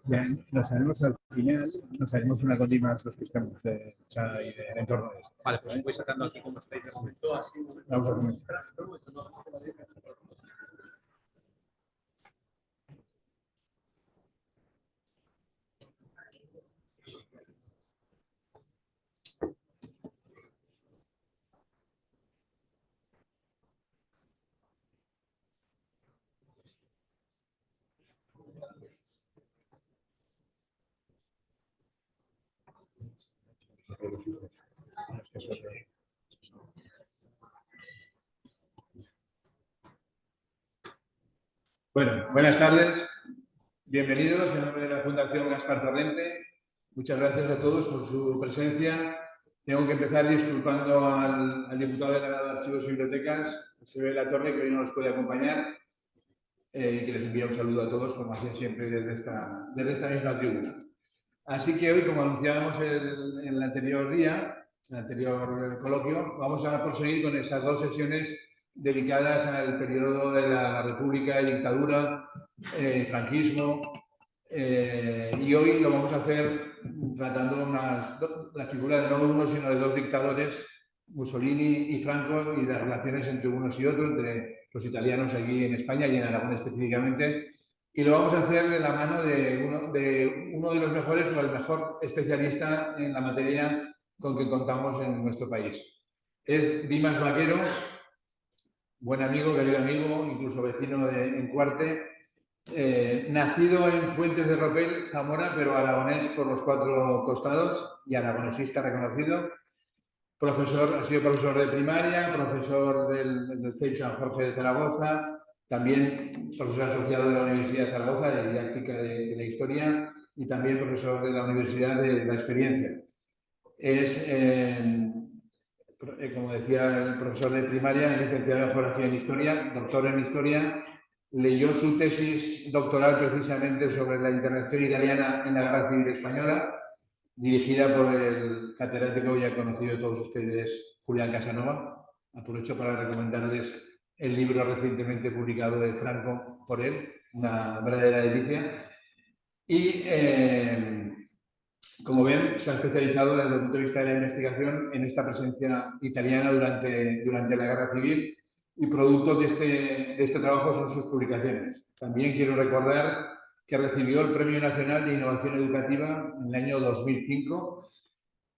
Ya nos haremos al final, nos haremos una con Dimas los que estamos de chat y del entorno de eso. Vale, pues voy sacando aquí como estáis de momento, así. Vamos a comenzar. Bueno, buenas tardes. Bienvenidos en nombre de la Fundación Gaspar Torrente. Muchas gracias a todos por su presencia. Tengo que empezar disculpando al diputado delegado de Archivos y Bibliotecas, se ve la torre, que hoy no nos puede acompañar, y que les envía un saludo a todos, como hacía siempre desde esta misma tribuna. Así que hoy, como anunciábamos en el anterior día, en el anterior coloquio, vamos a proseguir con esas dos sesiones dedicadas al periodo de la República y dictadura, franquismo, y hoy lo vamos a hacer tratando la figura de no uno, sino de dos dictadores, Mussolini y Franco, y las relaciones entre unos y otros, entre los italianos aquí en España y en Aragón específicamente. Y lo vamos a hacer de la mano de uno de los mejores o el mejor especialista en la materia con que contamos en nuestro país. Es Dimas Vaquero, buen amigo, querido amigo, incluso vecino en Cuarte, nacido en Fuentes de Ropel, Zamora, pero aragonés por los cuatro costados y aragonesista reconocido. Ha sido profesor de primaria, profesor del CEIP San Jorge de Zaragoza, también profesor asociado de la Universidad de Zaragoza de didáctica de la historia y también profesor de la Universidad de la Experiencia. Es, como decía el profesor de primaria, licenciado en Geografía y en Historia, doctor en Historia. Leyó su tesis doctoral precisamente sobre la intervención italiana en la Guerra Civil Española, dirigida por el catedrático ya conocido de todos ustedes, Julián Casanova. Aprovecho para recomendarles el libro recientemente publicado de Franco por él, una verdadera delicia. Y, como ven, se ha especializado desde el punto de vista de la investigación en esta presencia italiana durante la Guerra Civil, y producto de este trabajo son sus publicaciones. También quiero recordar que recibió el Premio Nacional de Innovación Educativa en el año 2005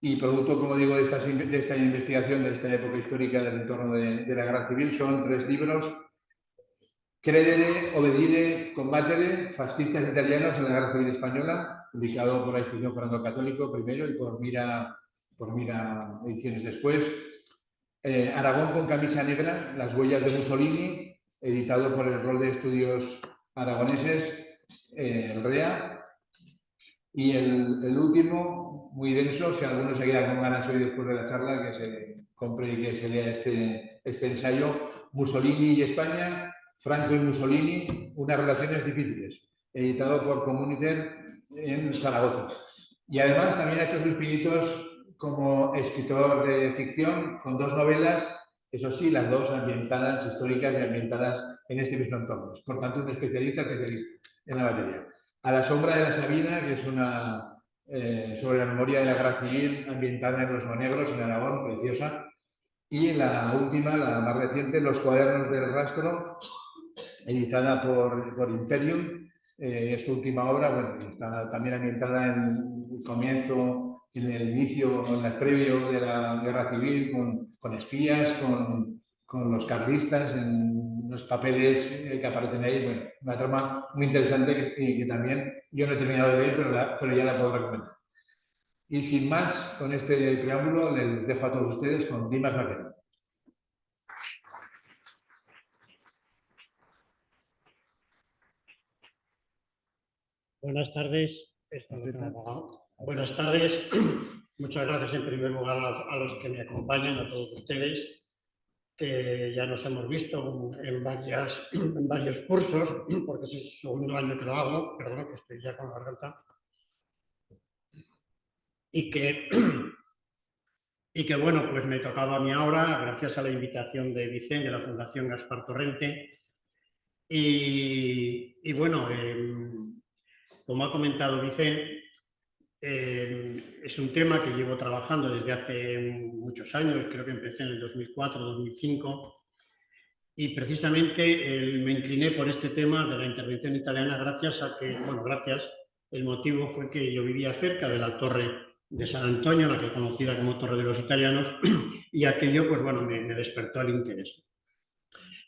y producto, como digo, de esta investigación, de esta época histórica del entorno de la Guerra Civil, son 3 libros: Credere, Obedire, Combatere, fascistas italianos en la Guerra Civil Española, publicado por la Institución Fernando Católico primero y por Mira ediciones después. Aragón con camisa negra, las huellas de Mussolini, editado por el Rol de Estudios Aragoneses, el REA. Y el último, muy denso, si alguno se queda con ganas hoy después de la charla, que se compre y que se lea este ensayo, Mussolini y España, Franco y Mussolini, unas relaciones difíciles, editado por Comuniter en Zaragoza. Y además también ha hecho sus pinitos como escritor de ficción, con 2 novelas, eso sí, las 2 ambientadas, históricas y ambientadas en este mismo entorno. Por tanto, un especialista en la materia. A la sombra de la Sabina, que es una sobre la memoria de la Guerra Civil, ambientada en Los Monegros, en Aragón, preciosa. Y la última, la más reciente, Los Cuadernos del Rastro, editada por Imperium. Es su última obra, bueno, está también ambientada en el comienzo, en el inicio, en el previo de la Guerra Civil, con espías, con los carlistas, en los papeles que aparecen ahí. Bueno, una trama muy interesante que también yo no he terminado de leer, pero ya la puedo recomendar. Y sin más, con este preámbulo, les dejo a todos ustedes con Dimas Vaquero. Buenas tardes. Buenas tardes. Muchas gracias en primer lugar a los que me acompañan, a todos ustedes, que ya nos hemos visto en varios cursos, porque es el segundo año que lo hago, perdón, que estoy ya con la garganta, y que bueno, pues me tocaba a mí ahora, gracias a la invitación de Vicente, de la Fundación Gaspar Torrente, y bueno, como ha comentado Vicente, es un tema que llevo trabajando desde hace muchos años, creo que empecé en el 2004-2005, y precisamente me incliné por este tema de la intervención italiana gracias a que, bueno, el motivo fue que yo vivía cerca de la Torre de San Antonio, la que conocida como Torre de los Italianos, y aquello, pues bueno, me despertó el interés.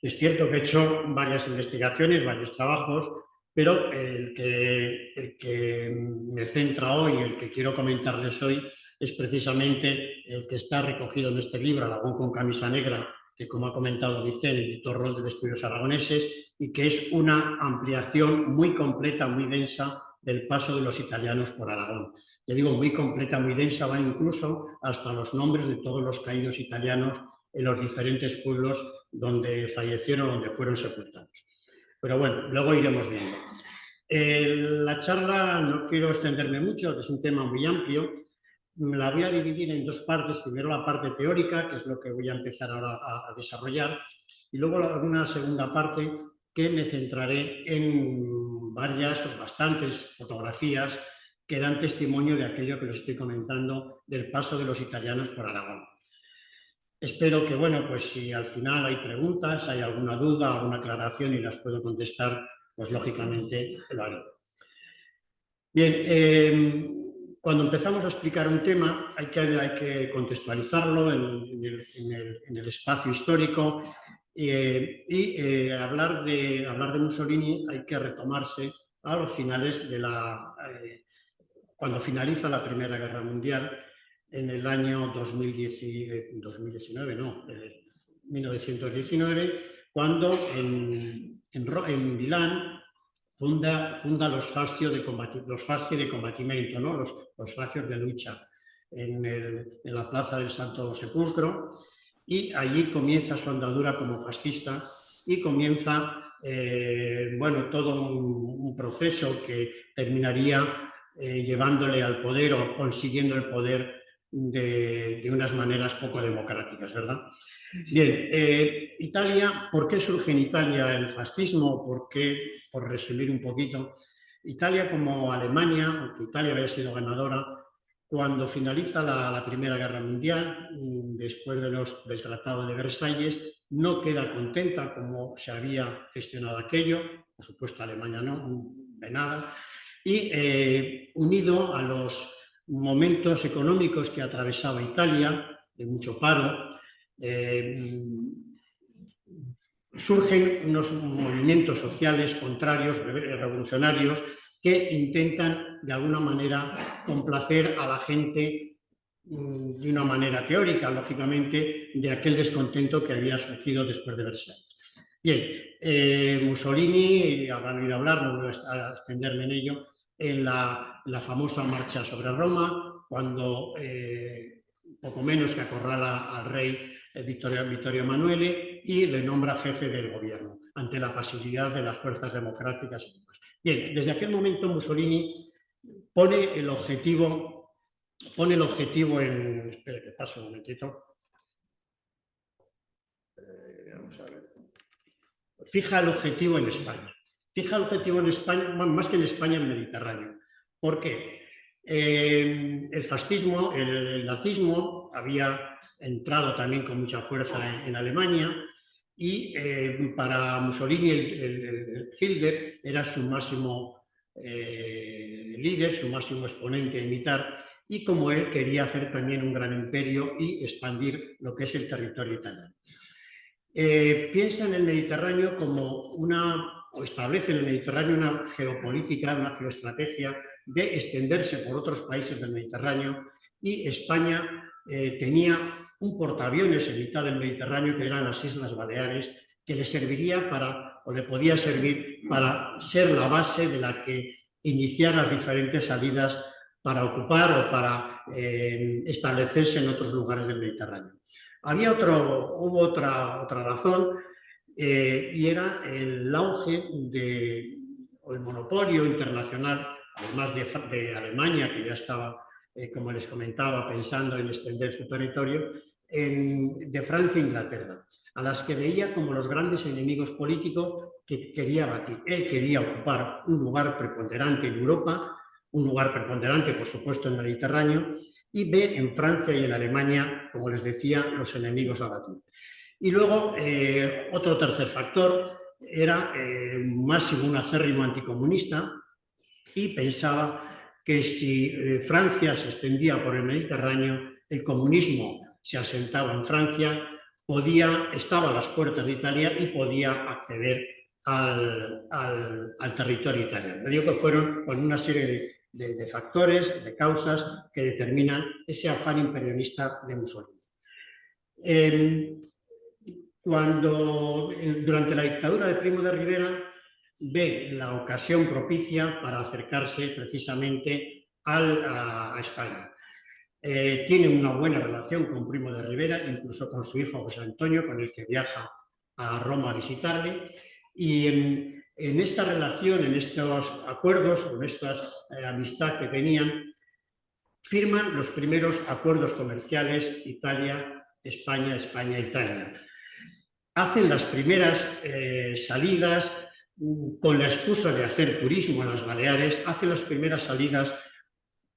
Es cierto que he hecho varias investigaciones, varios trabajos, pero el que me centra hoy, el que quiero comentarles hoy, es precisamente el que está recogido en este libro, Aragón con camisa negra, que como ha comentado Vicente, editor Rol de Estudios Aragoneses, y que es una ampliación muy completa, muy densa del paso de los italianos por Aragón. Ya digo, muy completa, muy densa, van incluso hasta los nombres de todos los caídos italianos en los diferentes pueblos donde fallecieron, donde fueron sepultados. Pero bueno, luego iremos viendo. La charla no quiero extenderme mucho, que es un tema muy amplio. La voy a dividir en dos partes. Primero la parte teórica, que es lo que voy a empezar ahora a desarrollar, y luego una segunda parte que me centraré en varias o bastantes fotografías que dan testimonio de aquello que les estoy comentando del paso de los italianos por Aragón. Espero que, bueno, pues si al final hay preguntas, hay alguna duda, alguna aclaración y las puedo contestar, pues lógicamente lo haré. Bien, cuando empezamos a explicar un tema hay que contextualizarlo en el espacio histórico y hablar de Mussolini hay que retomarse a los finales cuando finaliza la Primera Guerra Mundial, en el año 1919, cuando en Milán funda los fasci de combattimento, ¿no? los fascios de lucha en la plaza del Santo Sepulcro, y allí comienza su andadura como fascista y comienza bueno, todo un proceso que terminaría llevándole al poder o consiguiendo el poder de unas maneras poco democráticas, ¿verdad? Bien, Italia, ¿por qué surge en Italia el fascismo? ¿Por qué? Por resumir un poquito, Italia como Alemania, aunque Italia había sido ganadora, cuando finaliza la Primera Guerra Mundial, después del Tratado de Versalles, no queda contenta como se había gestionado aquello, por supuesto Alemania no, de nada, y unido a los momentos económicos que atravesaba Italia, de mucho paro, surgen unos movimientos sociales contrarios, revolucionarios, que intentan de alguna manera complacer a la gente de una manera teórica, lógicamente, de aquel descontento que había surgido después de Versalles. Bien, Mussolini, habrán oído hablar, no voy a extenderme en ello, en la famosa marcha sobre Roma, cuando poco menos que acorrala al rey Vittorio Emanuele y le nombra jefe del gobierno, ante la pasividad de las fuerzas democráticas. Bien, desde aquel momento Mussolini pone el objetivo en... Espera que paso un momentito. Vamos a ver. Fija el objetivo en España. Fija el objetivo en España, más que en España, en el Mediterráneo. ¿Por qué? El fascismo, el nazismo había entrado también con mucha fuerza en Alemania y para Mussolini el Hitler era su máximo líder, su máximo exponente a imitar, y como él quería hacer también un gran imperio y expandir lo que es el territorio italiano. Piensa en el Mediterráneo o establece en el Mediterráneo una geopolítica, una geoestrategia de extenderse por otros países del Mediterráneo, y España tenía un portaaviones en mitad del Mediterráneo que eran las Islas Baleares, que le serviría o le podía servir para ser la base de la que iniciar las diferentes salidas para ocupar o para establecerse en otros lugares del Mediterráneo. Hubo otra razón, y era el auge o el monopolio internacional, además de Alemania, que ya estaba, como les comentaba, pensando en extender su territorio, de Francia e Inglaterra, a las que veía como los grandes enemigos políticos que quería batir. Él quería ocupar un lugar preponderante en Europa, un lugar preponderante, por supuesto, en el Mediterráneo, y ve en Francia y en Alemania, como les decía, los enemigos a batir. Y luego, otro tercer factor era Máximo, un acérrimo anticomunista, y pensaba que si Francia se extendía por el Mediterráneo, el comunismo se asentaba en Francia, estaba a las puertas de Italia y podía acceder al territorio italiano. Digo que fueron con una serie de factores, de causas que determinan ese afán imperialista de Mussolini. Durante la dictadura de Primo de Rivera, ve la ocasión propicia para acercarse precisamente a España. Tiene una buena relación con Primo de Rivera, incluso con su hijo José Antonio, con el que viaja a Roma a visitarle. Y en esta relación, en estos acuerdos, en esta amistad que tenían, firman los primeros acuerdos comerciales Italia-España, España-Italia. Hacen las primeras salidas con la excusa de hacer turismo en las Baleares, hacen las primeras salidas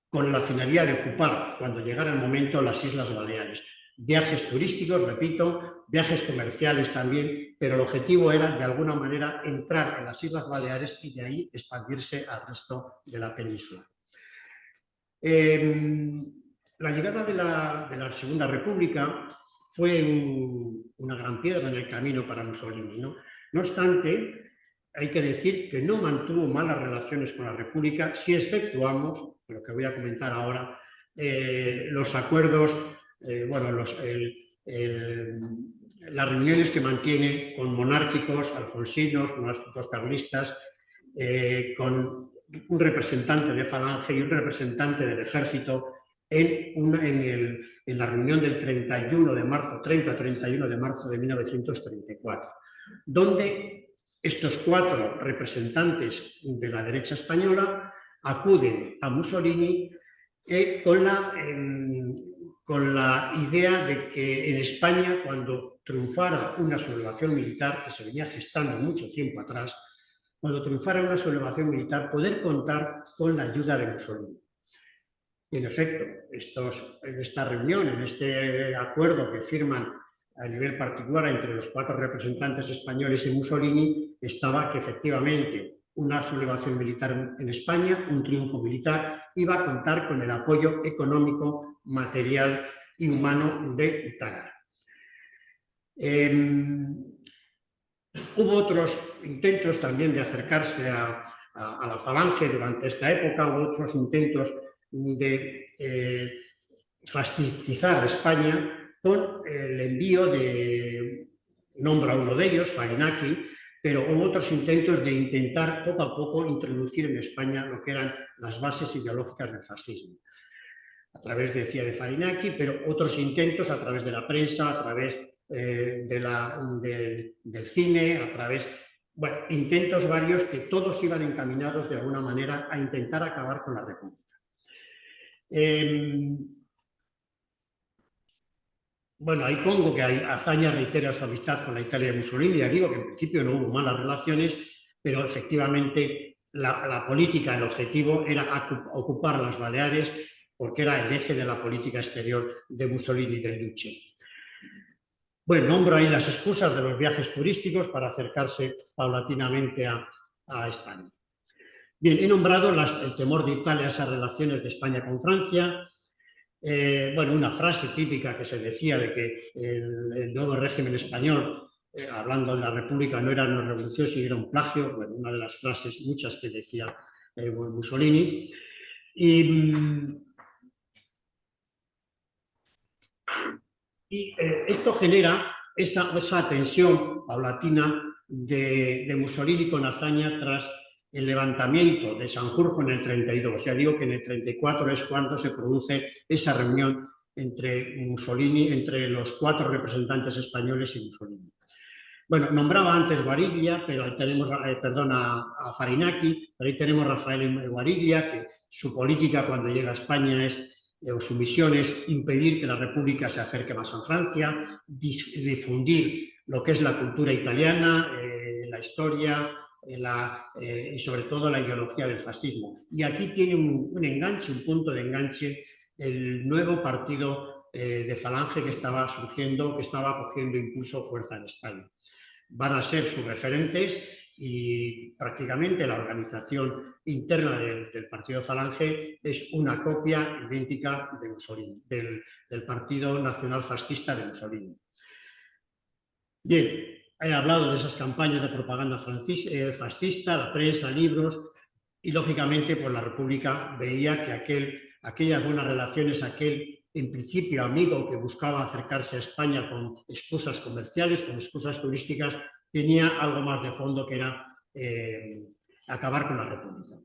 con la finalidad de ocupar, cuando llegara el momento, las Islas Baleares. Viajes turísticos, repito, viajes comerciales también, pero el objetivo era, de alguna manera, entrar en las Islas Baleares y de ahí expandirse al resto de la península. La llegada de la Segunda República fue una gran piedra en el camino para Mussolini, ¿no? No obstante, hay que decir que no mantuvo malas relaciones con la República si exceptuamos, lo que voy a comentar ahora, los acuerdos, las reuniones que mantiene con monárquicos, alfonsinos, monárquicos carlistas, con un representante de Falange y un representante del ejército en la reunión del 30-31 de marzo de 1934, donde estos 4 representantes de la derecha española acuden a Mussolini con la idea de que en España, cuando triunfara una sublevación militar, que se venía gestando mucho tiempo atrás, cuando triunfara una sublevación militar, poder contar con la ayuda de Mussolini. Y en efecto, en esta reunión, en este acuerdo que firman a nivel particular entre los 4 representantes españoles y Mussolini, estaba que efectivamente una sublevación militar en España, un triunfo militar, iba a contar con el apoyo económico, material y humano de Italia. Hubo otros intentos también de acercarse a la Falange durante esta época, hubo otros intentos de fascistizar España con el envío nombra uno de ellos, Farinaki, pero hubo otros intentos de intentar poco a poco introducir en España lo que eran las bases ideológicas del fascismo. A través, decía, de Farinaki, pero otros intentos a través de la prensa, a través del cine, a través... Bueno, intentos varios que todos iban encaminados de alguna manera a intentar acabar con la República. Bueno, ahí pongo que Azaña reitera su amistad con la Italia de Mussolini. Ya digo que en principio no hubo malas relaciones, pero efectivamente la política, el objetivo era ocupar las Baleares porque era el eje de la política exterior de Mussolini y del Duce. Bueno, nombro ahí las excusas de los viajes turísticos para acercarse paulatinamente a España. Bien, he nombrado el temor de Italia a esas relaciones de España con Francia. Bueno, una frase típica que se decía de que el nuevo régimen español, hablando de la República, no era una revolución, sino era un plagio. Bueno, una de las frases, muchas que decía Mussolini. Y esto genera esa tensión paulatina de Mussolini con Azaña tras el levantamiento de Sanjurjo en el 32. Ya digo que en el 34 es cuando se produce esa reunión entre Mussolini, entre los 4 representantes españoles y Mussolini. Bueno, nombraba antes Guariglia, pero ahí tenemos, a Farinaki, pero ahí tenemos a Rafael Guariglia, que su política cuando llega a España o su misión es impedir que la República se acerque más a Francia, difundir lo que es la cultura italiana, la historia y sobre todo la ideología del fascismo. Y aquí tiene un enganche, un punto de enganche, el nuevo partido de Falange que estaba surgiendo, que estaba cogiendo impulso, fuerza en España. Van a ser sus referentes y prácticamente la organización interna del partido Falange es una copia idéntica de Mussolini, del Partido Nacional Fascista de Mussolini. Bien, he hablado de esas campañas de propaganda fascista, la prensa, libros, y lógicamente pues la República veía que aquellas buenas relaciones, aquel en principio amigo que buscaba acercarse a España con excusas comerciales, con excusas turísticas, tenía algo más de fondo, que era acabar con la República.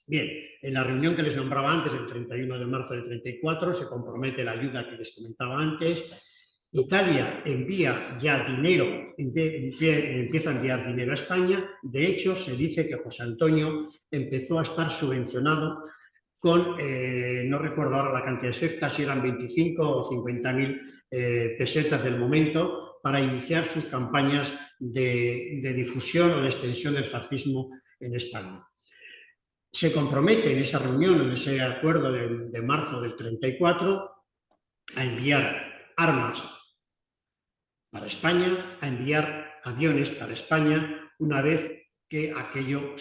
Bien, en la reunión que les nombraba antes, el 31 de marzo del 34, se compromete la ayuda que les comentaba antes. Italia envía ya dinero, empieza a enviar dinero a España. De hecho, se dice que José Antonio empezó a estar subvencionado con, no recuerdo ahora la cantidad exacta, si eran 25 o 50.000 pesetas del momento, para iniciar sus campañas de difusión o de extensión del fascismo en España. Se compromete en esa reunión, en ese acuerdo de marzo del 34, a enviar armas para España, a enviar aviones para España, una vez que aquello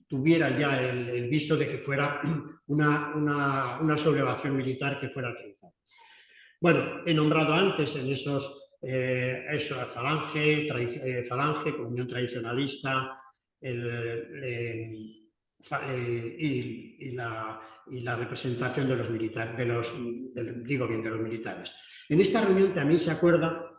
tuviera ya el visto de que fuera una sublevación militar que fuera utilizada. Bueno, he nombrado antes en Falange, Comunión Tradicionalista, y la representación de los militares, de los militares. En esta reunión también se acuerda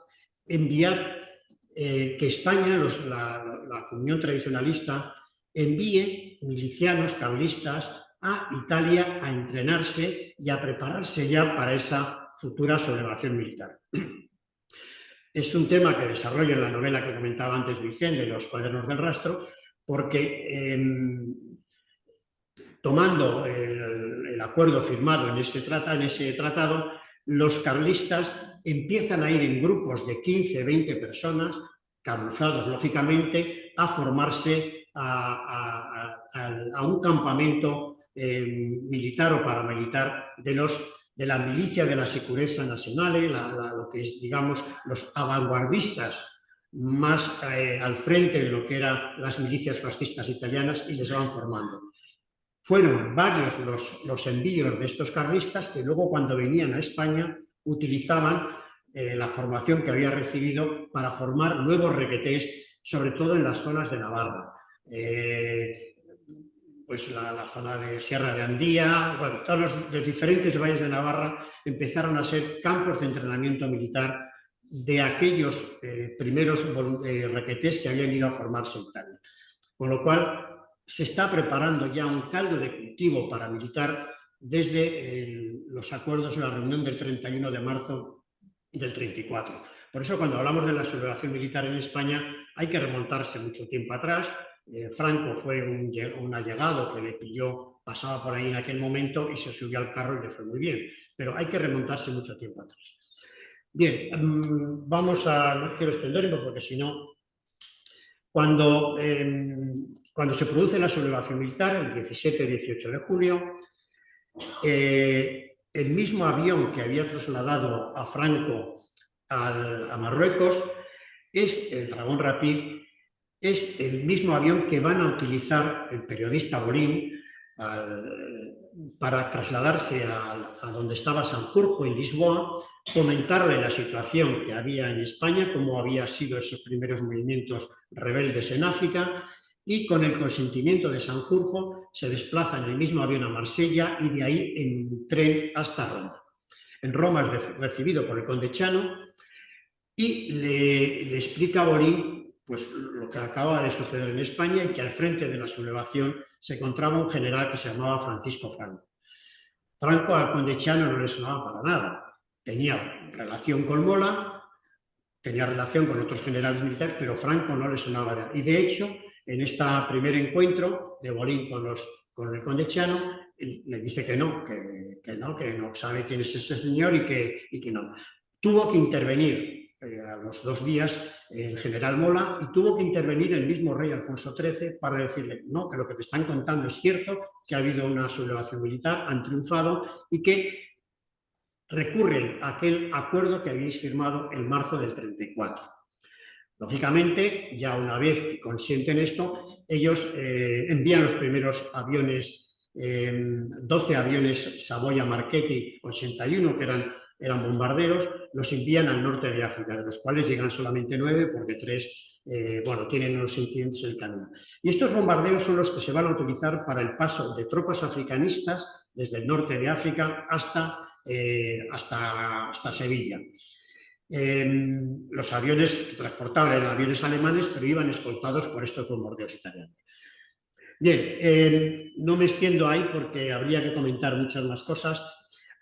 enviar que España, la Comunión Tradicionalista, envíe milicianos carlistas a Italia a entrenarse y a prepararse ya para esa futura sublevación militar. Es un tema que desarrolla en la novela que comentaba antes Vicente, de los Cuadernos del Rastro, porque tomando el acuerdo firmado en ese tratado, los carlistas empiezan a ir en grupos de 15, 20 personas, camuflados lógicamente, a formarse a un campamento militar o paramilitar de la milicia de la Sicurezza Nazionale, lo que es, digamos, los vanguardistas más al frente de lo que eran las milicias fascistas italianas, y les van formando. Fueron varios los envíos de estos carlistas que luego, cuando venían a España, utilizaban la formación que había recibido para formar nuevos requetés, sobre todo en las zonas de Navarra. Pues la zona de Sierra de Andía, bueno, todos los diferentes valles de Navarra empezaron a ser campos de entrenamiento militar de aquellos primeros requetés que habían ido a formarse en Italia. Con lo cual, se está preparando ya un caldo de cultivo paramilitar desde los acuerdos en la reunión del 31 de marzo del 34. Por eso, cuando hablamos de la sublevación militar en España, hay que remontarse mucho tiempo atrás. Franco fue un allegado que le pilló, pasaba por ahí en aquel momento y se subió al carro y le fue muy bien. Pero hay que remontarse mucho tiempo atrás. Bien, no quiero extenderme porque si no, cuando se produce la sublevación militar, el 17-18 de julio, el mismo avión que había trasladado a Franco a Marruecos, el Dragón Rapid, es el mismo avión que van a utilizar el periodista Bolín para trasladarse a donde estaba Sanjurjo, en Lisboa, comentarle la situación que había en España, cómo habían sido esos primeros movimientos rebeldes en África, y con el consentimiento de Sanjurjo se desplaza en el mismo avión a Marsella y de ahí en tren hasta Roma. En Roma es recibido por el conde Chano y le explica a Bolín pues, lo que acaba de suceder en España, y que al frente de la sublevación se encontraba un general que se llamaba Francisco Franco. Franco al conde Chano no le sonaba para nada. Tenía relación con Mola, tenía relación con otros generales militares, pero Franco no le sonaba nada. Y de hecho, en este primer encuentro de Bolín con el conde Chano, le dice que no sabe quién es ese señor y que no. Tuvo que intervenir a los 2 días el general Mola, y tuvo que intervenir el mismo rey Alfonso XIII para decirle, no, que lo que te están contando es cierto, que ha habido una sublevación militar, han triunfado y que recurren a aquel acuerdo que habéis firmado en marzo del 34. Lógicamente, ya una vez que consienten esto, ellos envían los primeros aviones, 12 aviones Savoia Marchetti 81, que eran bombarderos, los envían al norte de África, de los cuales llegan solamente 9 porque 3 tienen unos incidentes en el camino. Y estos bombardeos son los que se van a utilizar para el paso de tropas africanistas desde el norte de África hasta Sevilla. Los aviones que transportaban eran aviones alemanes, pero iban escoltados por estos bombardeos italianos. Bien, no me extiendo ahí porque habría que comentar muchas más cosas.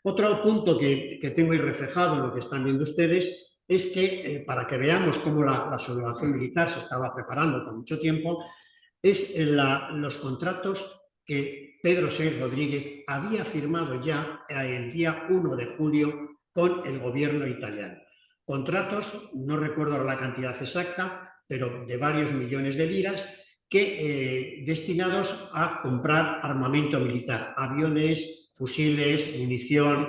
Otro punto que tengo ahí reflejado en lo que están viendo ustedes es que, para que veamos cómo la sublevación militar se estaba preparando con mucho tiempo, es los contratos que Pedro Saiz Rodríguez había firmado ya el día 1 de julio con el gobierno italiano. Contratos, no recuerdo la cantidad exacta, pero de varios millones de liras, que destinados a comprar armamento militar, aviones, fusiles, munición,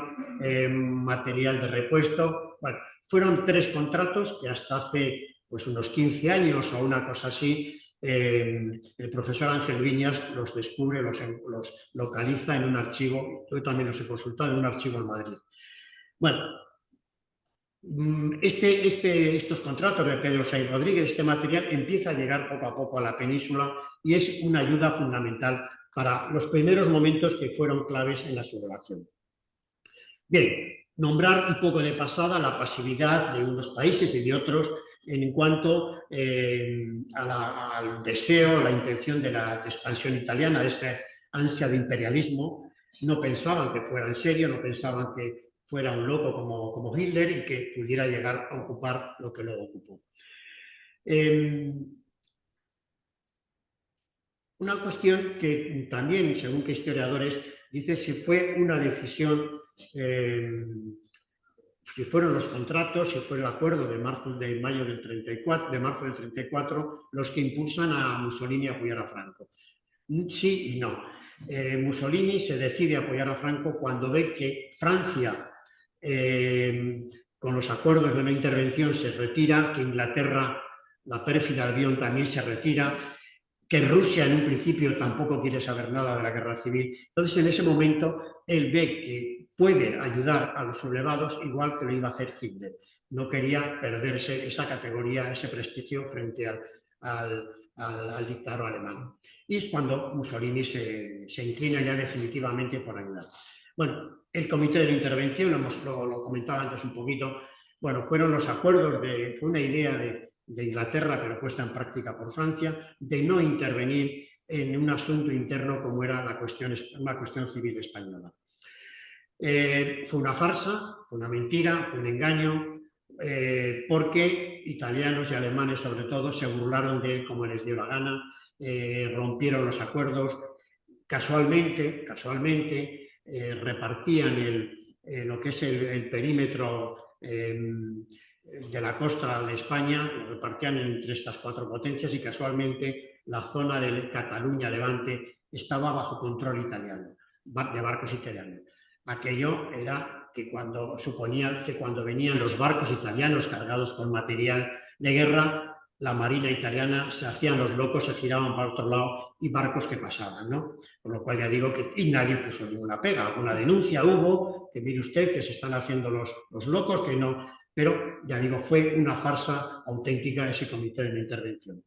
material de repuesto. Bueno, fueron 3 contratos que hasta hace pues, unos 15 años o una cosa así, el profesor Ángel Viñas los descubre, los localiza en un archivo, yo también los he consultado, en un archivo en Madrid. Bueno, estos contratos de Pedro Saiz Rodríguez, este material, empieza a llegar poco a poco a la península y es una ayuda fundamental para los primeros momentos que fueron claves en la sublevación. Bien, nombrar un poco de pasada la pasividad de unos países y de otros en cuanto al deseo, la intención de la expansión italiana, de esa ansia de imperialismo. No pensaban que fuera en serio, no pensaban que fuera un loco como Hitler y que pudiera llegar a ocupar lo que luego ocupó. Una cuestión que también, según que historiadores, dice si fue una decisión, si fueron los contratos, si fue el acuerdo de marzo del 34 los que impulsan a Mussolini a apoyar a Franco. Sí y no. Mussolini se decide a apoyar a Franco cuando ve que Francia, con los acuerdos de no intervención, se retira, que Inglaterra, la pérfida Albión, también se retira, que Rusia en un principio tampoco quiere saber nada de la guerra civil. Entonces, en ese momento, él ve que puede ayudar a los sublevados igual que lo iba a hacer Hitler. No quería perderse esa categoría, ese prestigio frente al dictador alemán. Y es cuando Mussolini se inclina ya definitivamente por ayudar. Bueno, el comité de la intervención, lo comentaba antes un poquito, bueno, fueron los acuerdos, fue una idea de Inglaterra, pero puesta en práctica por Francia, de no intervenir en un asunto interno como era una cuestión civil española. Fue una farsa, fue una mentira, fue un engaño, porque italianos y alemanes sobre todo se burlaron de él como les dio la gana, rompieron los acuerdos, casualmente repartían lo que es el perímetro de la costa de España, lo repartían entre estas 4 potencias y casualmente la zona de Cataluña, Levante, estaba bajo control italiano, de barcos italianos. Aquello era que suponía que cuando venían los barcos italianos cargados con material de guerra, la marina italiana se hacían los locos, se giraban para otro lado y barcos que pasaban, ¿no? Por lo cual ya digo que nadie puso ninguna pega. Alguna denuncia hubo, que mire usted que se están haciendo los locos, que no... Pero, ya digo, fue una farsa auténtica ese comité de intervención.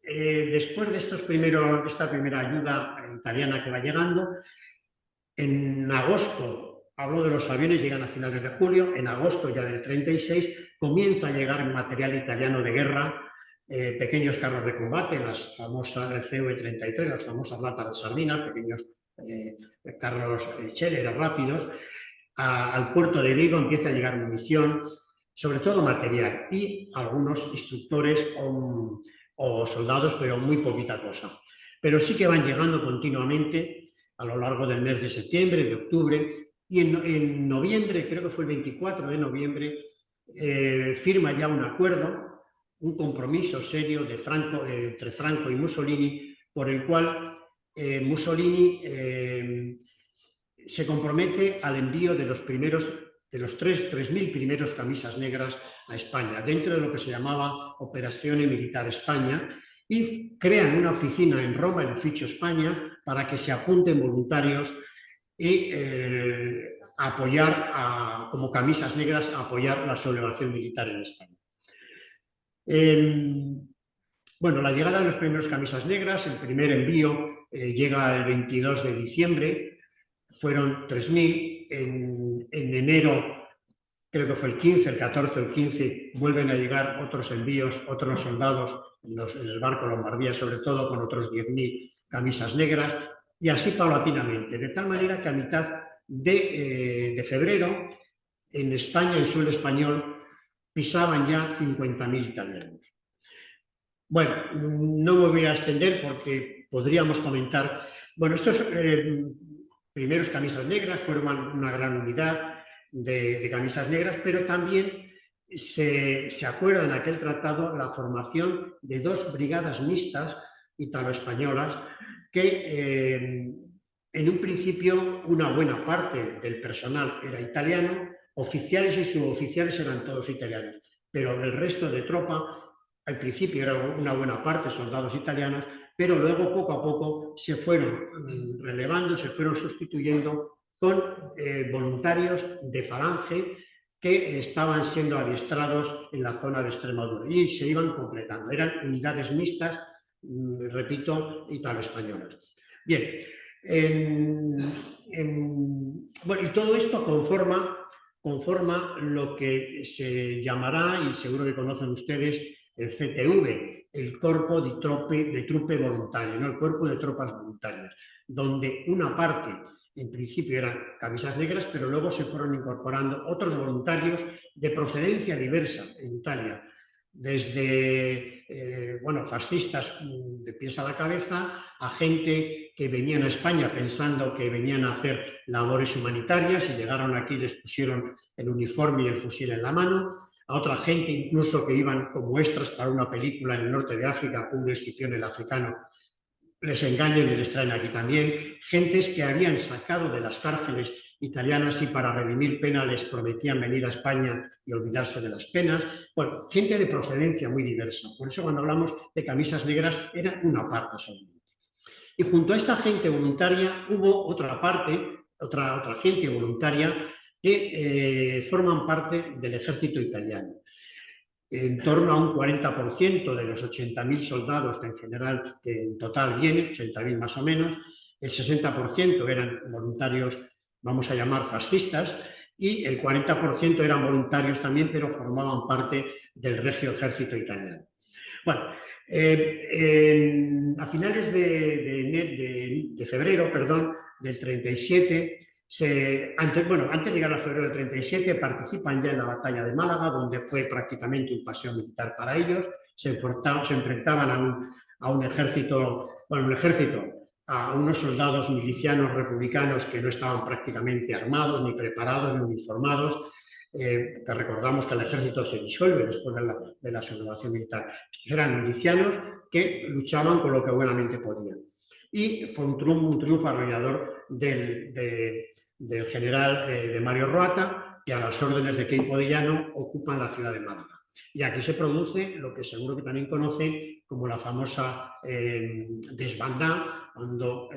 Después de esta primera ayuda italiana que va llegando, en agosto, hablo de los aviones, llegan a finales de julio, en agosto ya del 36 comienza a llegar material italiano de guerra, pequeños carros de combate, las famosas CV-33, las famosas latas de sardina, pequeños carros Scheller rápidos. Al puerto de Vigo empieza a llegar munición, sobre todo material, y algunos instructores o soldados, pero muy poquita cosa. Pero sí que van llegando continuamente a lo largo del mes de septiembre, de octubre, y en noviembre, creo que fue el 24 de noviembre, firma ya un acuerdo, un compromiso serio de entre Franco y Mussolini, por el cual Mussolini se compromete al envío de los 3.000 primeros camisas negras a España, dentro de lo que se llamaba Operazione Militar España, y crean una oficina en Roma, en Ufficio España, para que se apunten voluntarios y apoyar, como camisas negras, a apoyar la sublevación militar en España. Bueno, la llegada de los primeros camisas negras, el primer envío llega el 22 de diciembre, fueron 3.000, en enero, creo que fue el 15, el 14 o el 15, vuelven a llegar otros envíos, otros soldados en el barco Lombardía, sobre todo, con otros 10.000 camisas negras, y así paulatinamente, de tal manera que a mitad de febrero, en España, en suelo español, pisaban ya 50.000 italianos. Bueno, no me voy a extender porque podríamos comentar. Bueno, estos primeros camisas negras forman una gran unidad de camisas negras, pero también se acuerda en aquel tratado la formación de 2 brigadas mixtas italo-españolas que en un principio una buena parte del personal era italiano, oficiales y suboficiales eran todos italianos, pero el resto de tropa al principio era una buena parte soldados italianos, pero luego poco a poco se fueron relevando, se fueron sustituyendo con voluntarios de Falange que estaban siendo adiestrados en la zona de Extremadura y se iban completando. Eran unidades mixtas, repito, italo-españolas. Bien, bueno, y todo esto conforma lo que se llamará, y seguro que conocen ustedes, el CTV, el Corpo di Truppe Volontarie, ¿no? El Cuerpo de Tropas Voluntarias, donde una parte, en principio, eran camisas negras, pero luego se fueron incorporando otros voluntarios de procedencia diversa en Italia, desde fascistas de pies a la cabeza, a gente que venían a España pensando que venían a hacer labores humanitarias y llegaron aquí y les pusieron el uniforme y el fusil en la mano, a otra gente incluso que iban como extras para una película en el norte de África, Publio Escipión el africano, les engañan y les traen aquí también, gentes que habían sacado de las cárceles italianas y para redimir pena les prometían venir a España y olvidarse de las penas. Bueno, gente de procedencia muy diversa. Por eso cuando hablamos de camisas negras era una parte solamente. Y junto a esta gente voluntaria hubo otra parte, otra gente voluntaria que forman parte del ejército italiano. En torno a un 40% de los 80.000 soldados que en general, que en total vienen, 80.000 más o menos, el 60% eran voluntarios, vamos a llamar fascistas, y el 40% eran voluntarios también, pero formaban parte del Regio Ejército italiano. Bueno, a finales de febrero, del 37, antes de llegar a febrero del 37, participan ya en la batalla de Málaga, donde fue prácticamente un paseo militar para ellos. Se enfrentaban a un ejército, a unos soldados milicianos republicanos que no estaban prácticamente armados, ni preparados, ni uniformados. Que recordamos que el ejército se disuelve después de la sublevación militar. Estos eran milicianos que luchaban con lo que buenamente podían. Y fue un triunfo arrollador del general de Mario Roata, que a las órdenes de Queipo de Llano ocupan la ciudad de Málaga. Y aquí se produce lo que seguro que también conocen como la famosa desbandada, cuando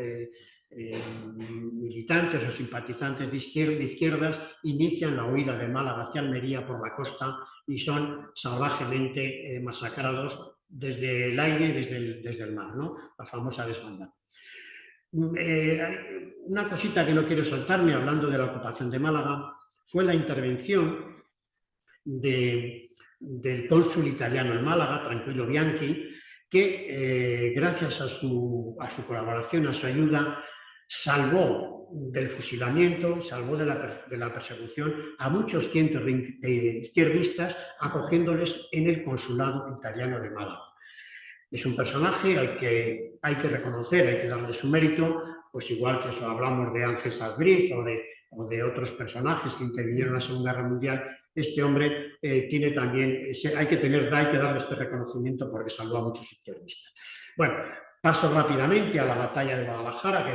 militantes o simpatizantes de izquierdas inician la huida de Málaga hacia Almería por la costa y son salvajemente masacrados desde el aire y desde el mar, ¿no? La famosa desbandada. Una cosita que no quiero saltarme hablando de la ocupación de Málaga fue la intervención del cónsul italiano en Málaga, Tranquillo Bianchi, que gracias a su colaboración, a su ayuda, salvó del fusilamiento, salvó de la persecución a muchos cientos de izquierdistas, acogiéndoles en el consulado italiano de Málaga. Es un personaje al que hay que reconocer, hay que darle su mérito, pues igual que hablamos de Ángel Salbriz o de otros personajes que intervinieron en la Segunda Guerra Mundial, este hombre tiene también, hay que darle este reconocimiento porque salvó a muchos izquierdistas. Bueno, paso rápidamente a la batalla de Guadalajara, que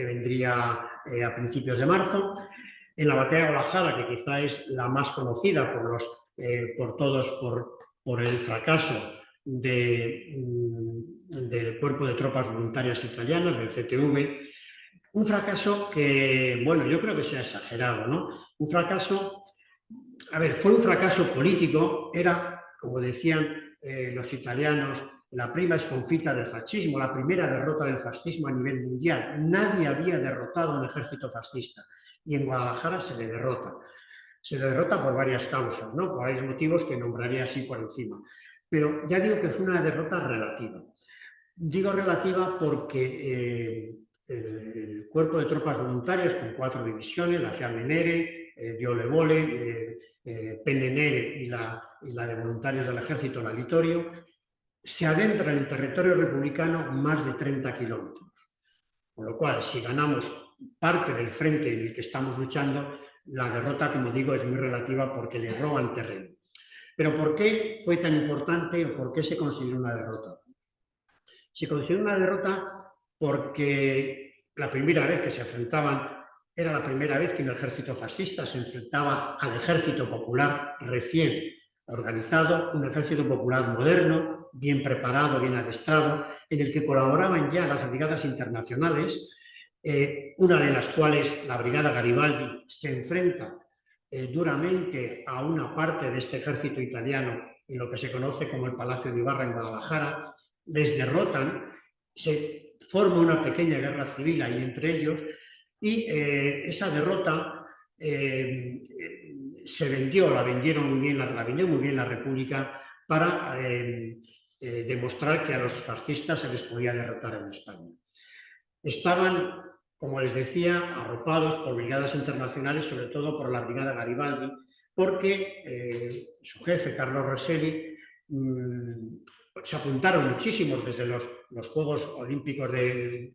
vendría a principios de marzo. En la batalla de Guadalajara, que quizá es la más conocida por todos por el fracaso del Cuerpo de Tropas Voluntarias Italianas, del CTV, un fracaso que, bueno, yo creo que se ha exagerado, ¿no? Un fracaso, fue un fracaso político, era, como decían los italianos, la prima sconfitta del fascismo, la primera derrota del fascismo a nivel mundial. Nadie había derrotado a un ejército fascista y en Guadalajara se le derrota. Se le derrota por varias causas, ¿no? Por varios motivos que nombraría así por encima. Pero ya digo que fue una derrota relativa. Digo relativa porque el Cuerpo de Tropas Voluntarias, con 4 divisiones, la Fiamme Nere, Diole Vole, Penne Nere y la de voluntarios del ejército, la Littorio, se adentra en el territorio republicano más de 30 kilómetros. Con lo cual, si ganamos parte del frente en el que estamos luchando, la derrota, como digo, es muy relativa porque le roban terreno. Pero ¿por qué fue tan importante o por qué se consideró una derrota? Se consideró una derrota porque la primera vez que se enfrentaban, era la primera vez que un ejército fascista se enfrentaba al ejército popular recién organizado, un ejército popular moderno, bien preparado, bien adestrado, en el que colaboraban ya las brigadas internacionales, una de las cuales, la Brigada Garibaldi, se enfrenta duramente a una parte de este ejército italiano en lo que se conoce como el Palacio de Ibarra en Guadalajara, les derrotan, se forma una pequeña guerra civil ahí entre ellos y esa derrota la vendió muy bien la República para demostrar que a los fascistas se les podía derrotar en España. Estaban, como les decía, arropados por brigadas internacionales, sobre todo por la Brigada Garibaldi, porque su jefe, Carlo Rosselli, se apuntaron muchísimos desde los Juegos Olímpicos de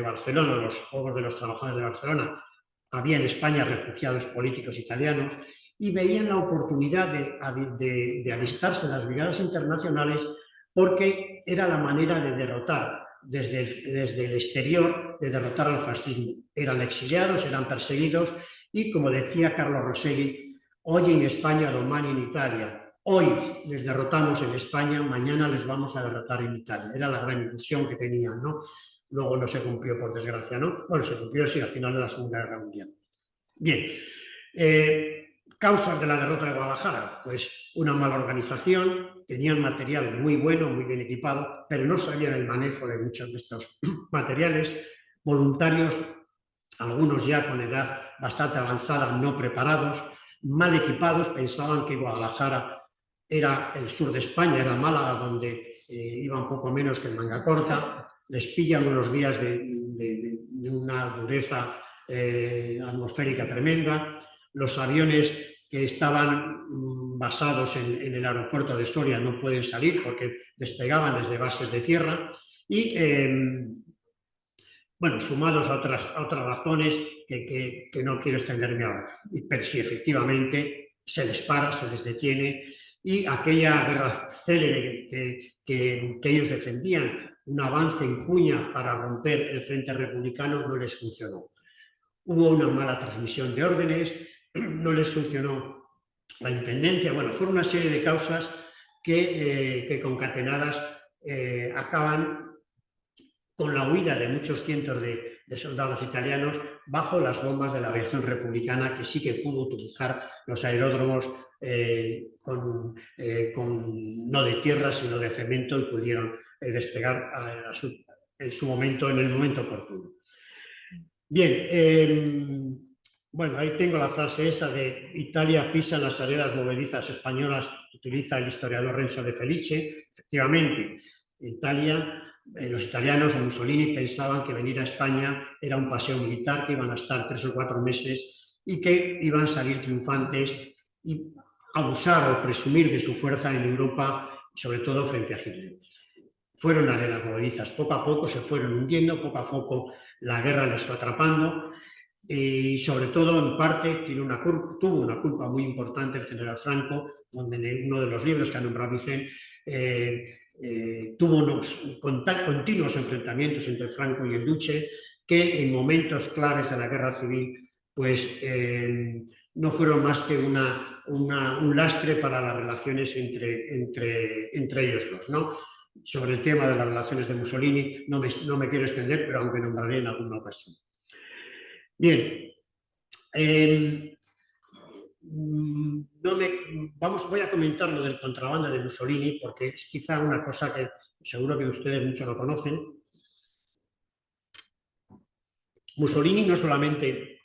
Barcelona, los Juegos de los Trabajadores de Barcelona. Había en España refugiados políticos italianos y veían la oportunidad de alistarse en las brigadas internacionales porque era la manera de derrotar desde el exterior, de derrotar al fascismo. Eran exiliados, eran perseguidos y, como decía Carlo Rosselli, hoy en España, domani in Italia. Hoy les derrotamos en España, mañana les vamos a derrotar en Italia. Era la gran ilusión que tenían, ¿no? Luego no se cumplió, por desgracia, ¿no? Bueno, se cumplió, sí, al final de la Segunda Guerra Mundial. Bien. Causas de la derrota de Guadalajara, pues una mala organización, tenían material muy bueno, muy bien equipado, pero no sabían el manejo de muchos de estos materiales, voluntarios, algunos ya con edad bastante avanzada, no preparados, mal equipados, pensaban que Guadalajara era el sur de España, era Málaga, donde iban poco menos que en manga corta, les pillan unos días de una dureza atmosférica tremenda. Los aviones que estaban basados en el aeropuerto de Soria no pueden salir porque despegaban desde bases de tierra y, bueno, sumados a otras razones que no quiero extenderme ahora. Pero sí, efectivamente, se les para, se les detiene y aquella guerra célere que ellos defendían, un avance en cuña para romper el frente republicano, no les funcionó. Hubo una mala transmisión de órdenes, no les funcionó la intendencia. Bueno, fueron una serie de causas que concatenadas acaban con la huida de muchos cientos de soldados italianos bajo las bombas de la aviación republicana, que sí que pudo utilizar los aeródromos no de tierra, sino de cemento, y pudieron despegar en el momento oportuno. Bien, bueno, ahí tengo la frase esa de Italia pisa en las arenas movedizas españolas, utiliza el historiador Renzo de Felice. Efectivamente, Italia, los italianos o Mussolini pensaban que venir a España era un paseo militar, que iban a estar 3 o 4 meses y que iban a salir triunfantes y abusar o presumir de su fuerza en Europa, sobre todo frente a Hitler. fueron arenas movedizas. Poco a poco se fueron hundiendo, poco a poco la guerra les fue atrapando y sobre todo en parte tuvo una culpa muy importante el general Franco, donde en uno de los libros que ha nombrado Vicente tuvo unos continuos enfrentamientos entre Franco y el Duce que en momentos claves de la guerra civil pues no fueron más que un lastre para las relaciones entre ellos dos, ¿no? Sobre el tema de las relaciones de Mussolini no me quiero extender, pero aunque nombraré en alguna ocasión. Bien, voy a comentar lo del contrabando de Mussolini porque es quizá una cosa que seguro que ustedes muchos lo conocen. Mussolini no solamente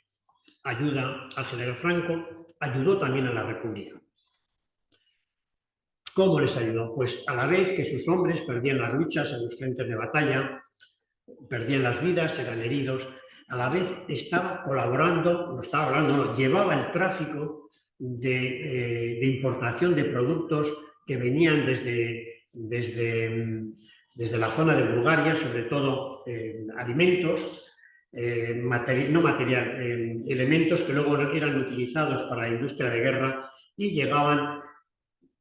ayuda al general Franco, ayudó también a la República. ¿Cómo les ayudó? Pues a la vez que sus hombres perdían las luchas en los frentes de batalla, perdían las vidas, eran heridos, a la vez estaba colaborando, llevaba el tráfico de importación de productos que venían desde la zona de Bulgaria, sobre todo alimentos, elementos que luego eran utilizados para la industria de guerra y llegaban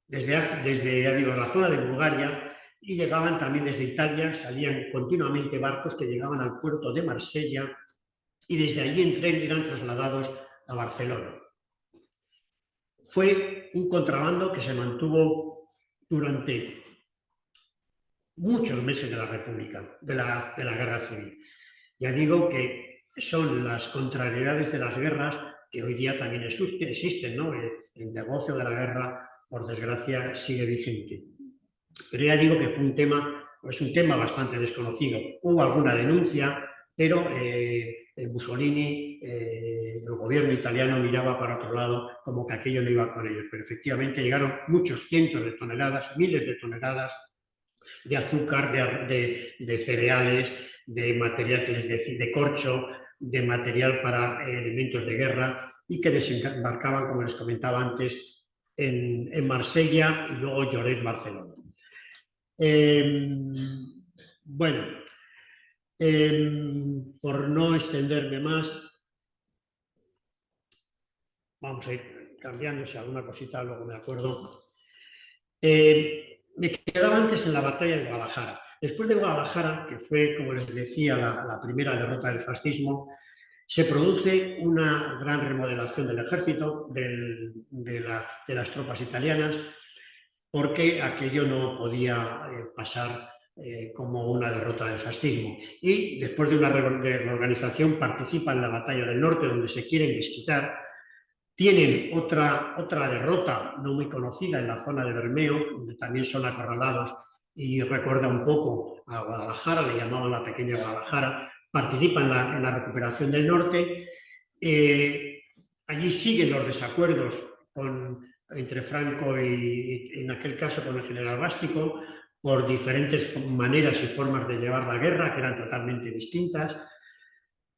desde la zona de Bulgaria y llegaban también desde Italia, salían continuamente barcos que llegaban al puerto de Marsella y desde allí en tren eran trasladados a Barcelona. Fue un contrabando que se mantuvo durante muchos meses de la República, de la Guerra Civil. Ya digo que son las contrariedades de las guerras que hoy día también existen, ¿no? El negocio de la guerra, por desgracia, sigue vigente. Pero ya digo que fue es un tema bastante desconocido. Hubo alguna denuncia, pero Mussolini, el gobierno italiano miraba para otro lado como que aquello no iba con ellos. Pero efectivamente llegaron muchos cientos de toneladas, miles de toneladas de azúcar, de cereales, de material que les decía, de corcho, de material para elementos de guerra y que desembarcaban, como les comentaba antes, en Marsella y luego Lloret, Barcelona. Bueno, por no extenderme más, vamos a ir cambiando, si alguna cosita luego me acuerdo. Me quedaba antes en la batalla de Guadalajara. Después de Guadalajara, que fue, como les decía, la primera derrota del fascismo, se produce una gran remodelación del ejército, de las tropas italianas, porque aquello no podía pasar como una derrota del fascismo. Y después de una reorganización participa en la batalla del norte, donde se quieren desquitar. Tienen otra derrota no muy conocida en la zona de Bermeo, donde también son acorralados y recuerda un poco a Guadalajara, le llamaban la pequeña Guadalajara. Participan en la recuperación del norte. Allí siguen los desacuerdos entre Franco y, en aquel caso, con el general Bástico, por diferentes maneras y formas de llevar la guerra, que eran totalmente distintas.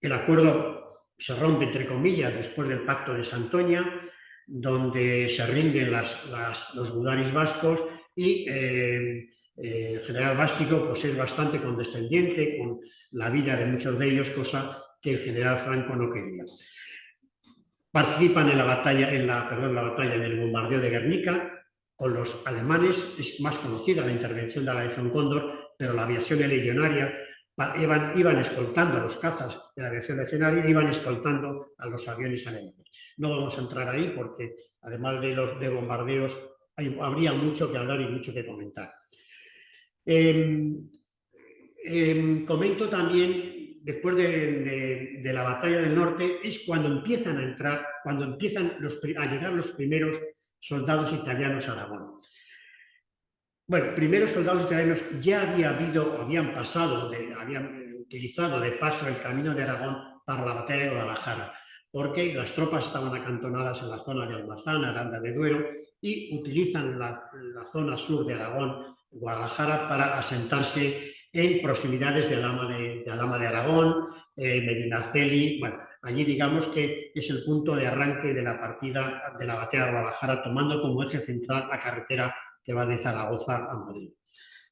El acuerdo se rompe, entre comillas, después del pacto de Santoña, donde se rinden los gudaris vascos y el general Bástico pues, es bastante condescendiente con la vida de muchos de ellos, cosa que el general Franco no quería. Participan en la batalla, en el bombardeo de Guernica con los alemanes. Es más conocida la intervención de la Legión Cóndor, pero la aviación legionaria iban escoltando a los cazas de la aviación legionaria, iban escoltando a los aviones alemanes. No vamos a entrar ahí porque, además de bombardeos, habría mucho que hablar y mucho que comentar. Comento también, después de la batalla del norte, es cuando empiezan a llegar los primeros soldados italianos a Aragón. Bueno, primeros soldados italianos ya habían utilizado de paso el camino de Aragón para la batalla de Guadalajara, porque las tropas estaban acantonadas en la zona de Almazán, Aranda de Duero, y utilizan la zona sur de Aragón, Guadalajara, para asentarse en proximidades de Alhama de Aragón, Medinaceli. Bueno, allí digamos que es el punto de arranque de la partida de la batalla de Guadalajara, tomando como eje central la carretera que va de Zaragoza a Madrid.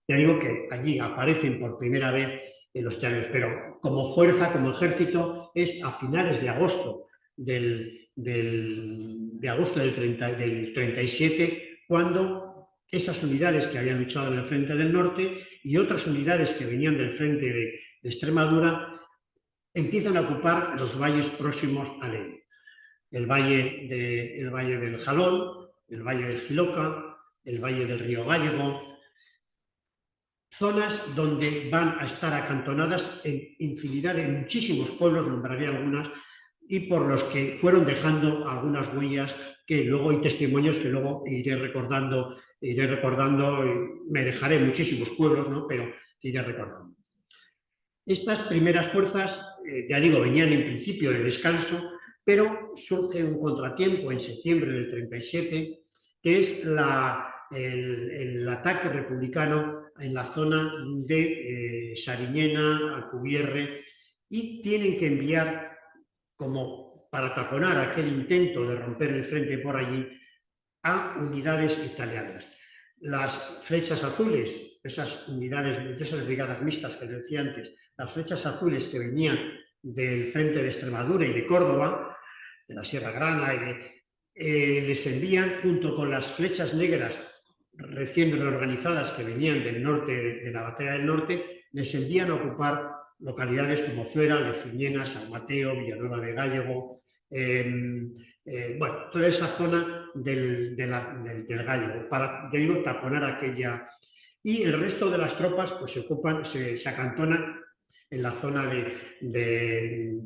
Ya digo que allí aparecen por primera vez los tialianos, pero como fuerza, como ejército, es a finales de agosto del 37 cuando esas unidades que habían luchado en el frente del norte y otras unidades que venían del frente de Extremadura empiezan a ocupar los valles próximos al Ebro. El valle del Jalón, el valle del Jiloca, el valle del río Gállego, zonas donde van a estar acantonadas en infinidad de muchísimos pueblos, nombraré algunas, y por los que fueron dejando algunas huellas que luego hay testimonios que luego iré recordando, y me dejaré muchísimos pueblos, ¿no? Pero iré recordando. Estas primeras fuerzas, ya digo, venían en principio de descanso, pero surge un contratiempo en septiembre del 37, que es el ataque republicano en la zona de Sariñena, Alcubierre, y tienen que enviar, como para taponar aquel intento de romper el frente por allí, a unidades italianas. Las flechas azules, esas unidades, esas brigadas mixtas que decía antes, las flechas azules que venían del frente de Extremadura y de Córdoba, de la Sierra Grana, les envían junto con las flechas negras recién reorganizadas que venían del norte, de la batalla del norte, les envían a ocupar localidades como Zuera, Leciñena, San Mateo, Villanueva de Gállego, bueno, toda esa zona del Gállego, para, ya digo, taponar aquella. Y el resto de las tropas pues, se acantonan en la zona del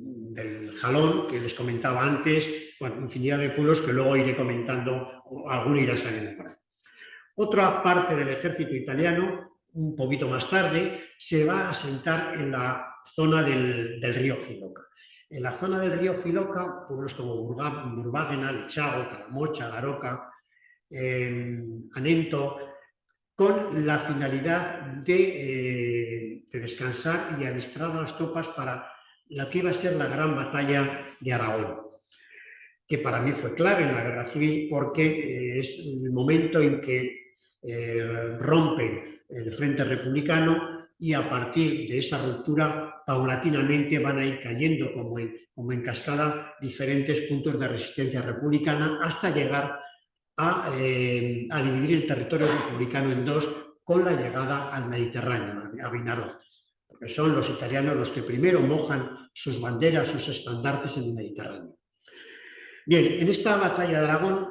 Jalón, que les comentaba antes, bueno, infinidad de pueblos que luego iré comentando, alguno irá saliendo por ahí. Otra parte del ejército italiano, un poquito más tarde, se va a asentar en la zona del río Jiloca. En la zona del río Jiloca, pueblos como Burbágena, Lechago, Calamocha, Daroca, Anento, con la finalidad de descansar y adiestrar a las tropas para la que iba a ser la gran batalla de Aragón, que para mí fue clave en la guerra civil porque es el momento en que rompen el frente republicano y a partir de esa ruptura paulatinamente van a ir cayendo como en cascada diferentes puntos de resistencia republicana hasta llegar a dividir el territorio republicano en dos con la llegada al Mediterráneo, a Vinaròs, porque son los italianos los que primero mojan sus banderas, sus estandartes en el Mediterráneo. Bien, en esta batalla de Aragón,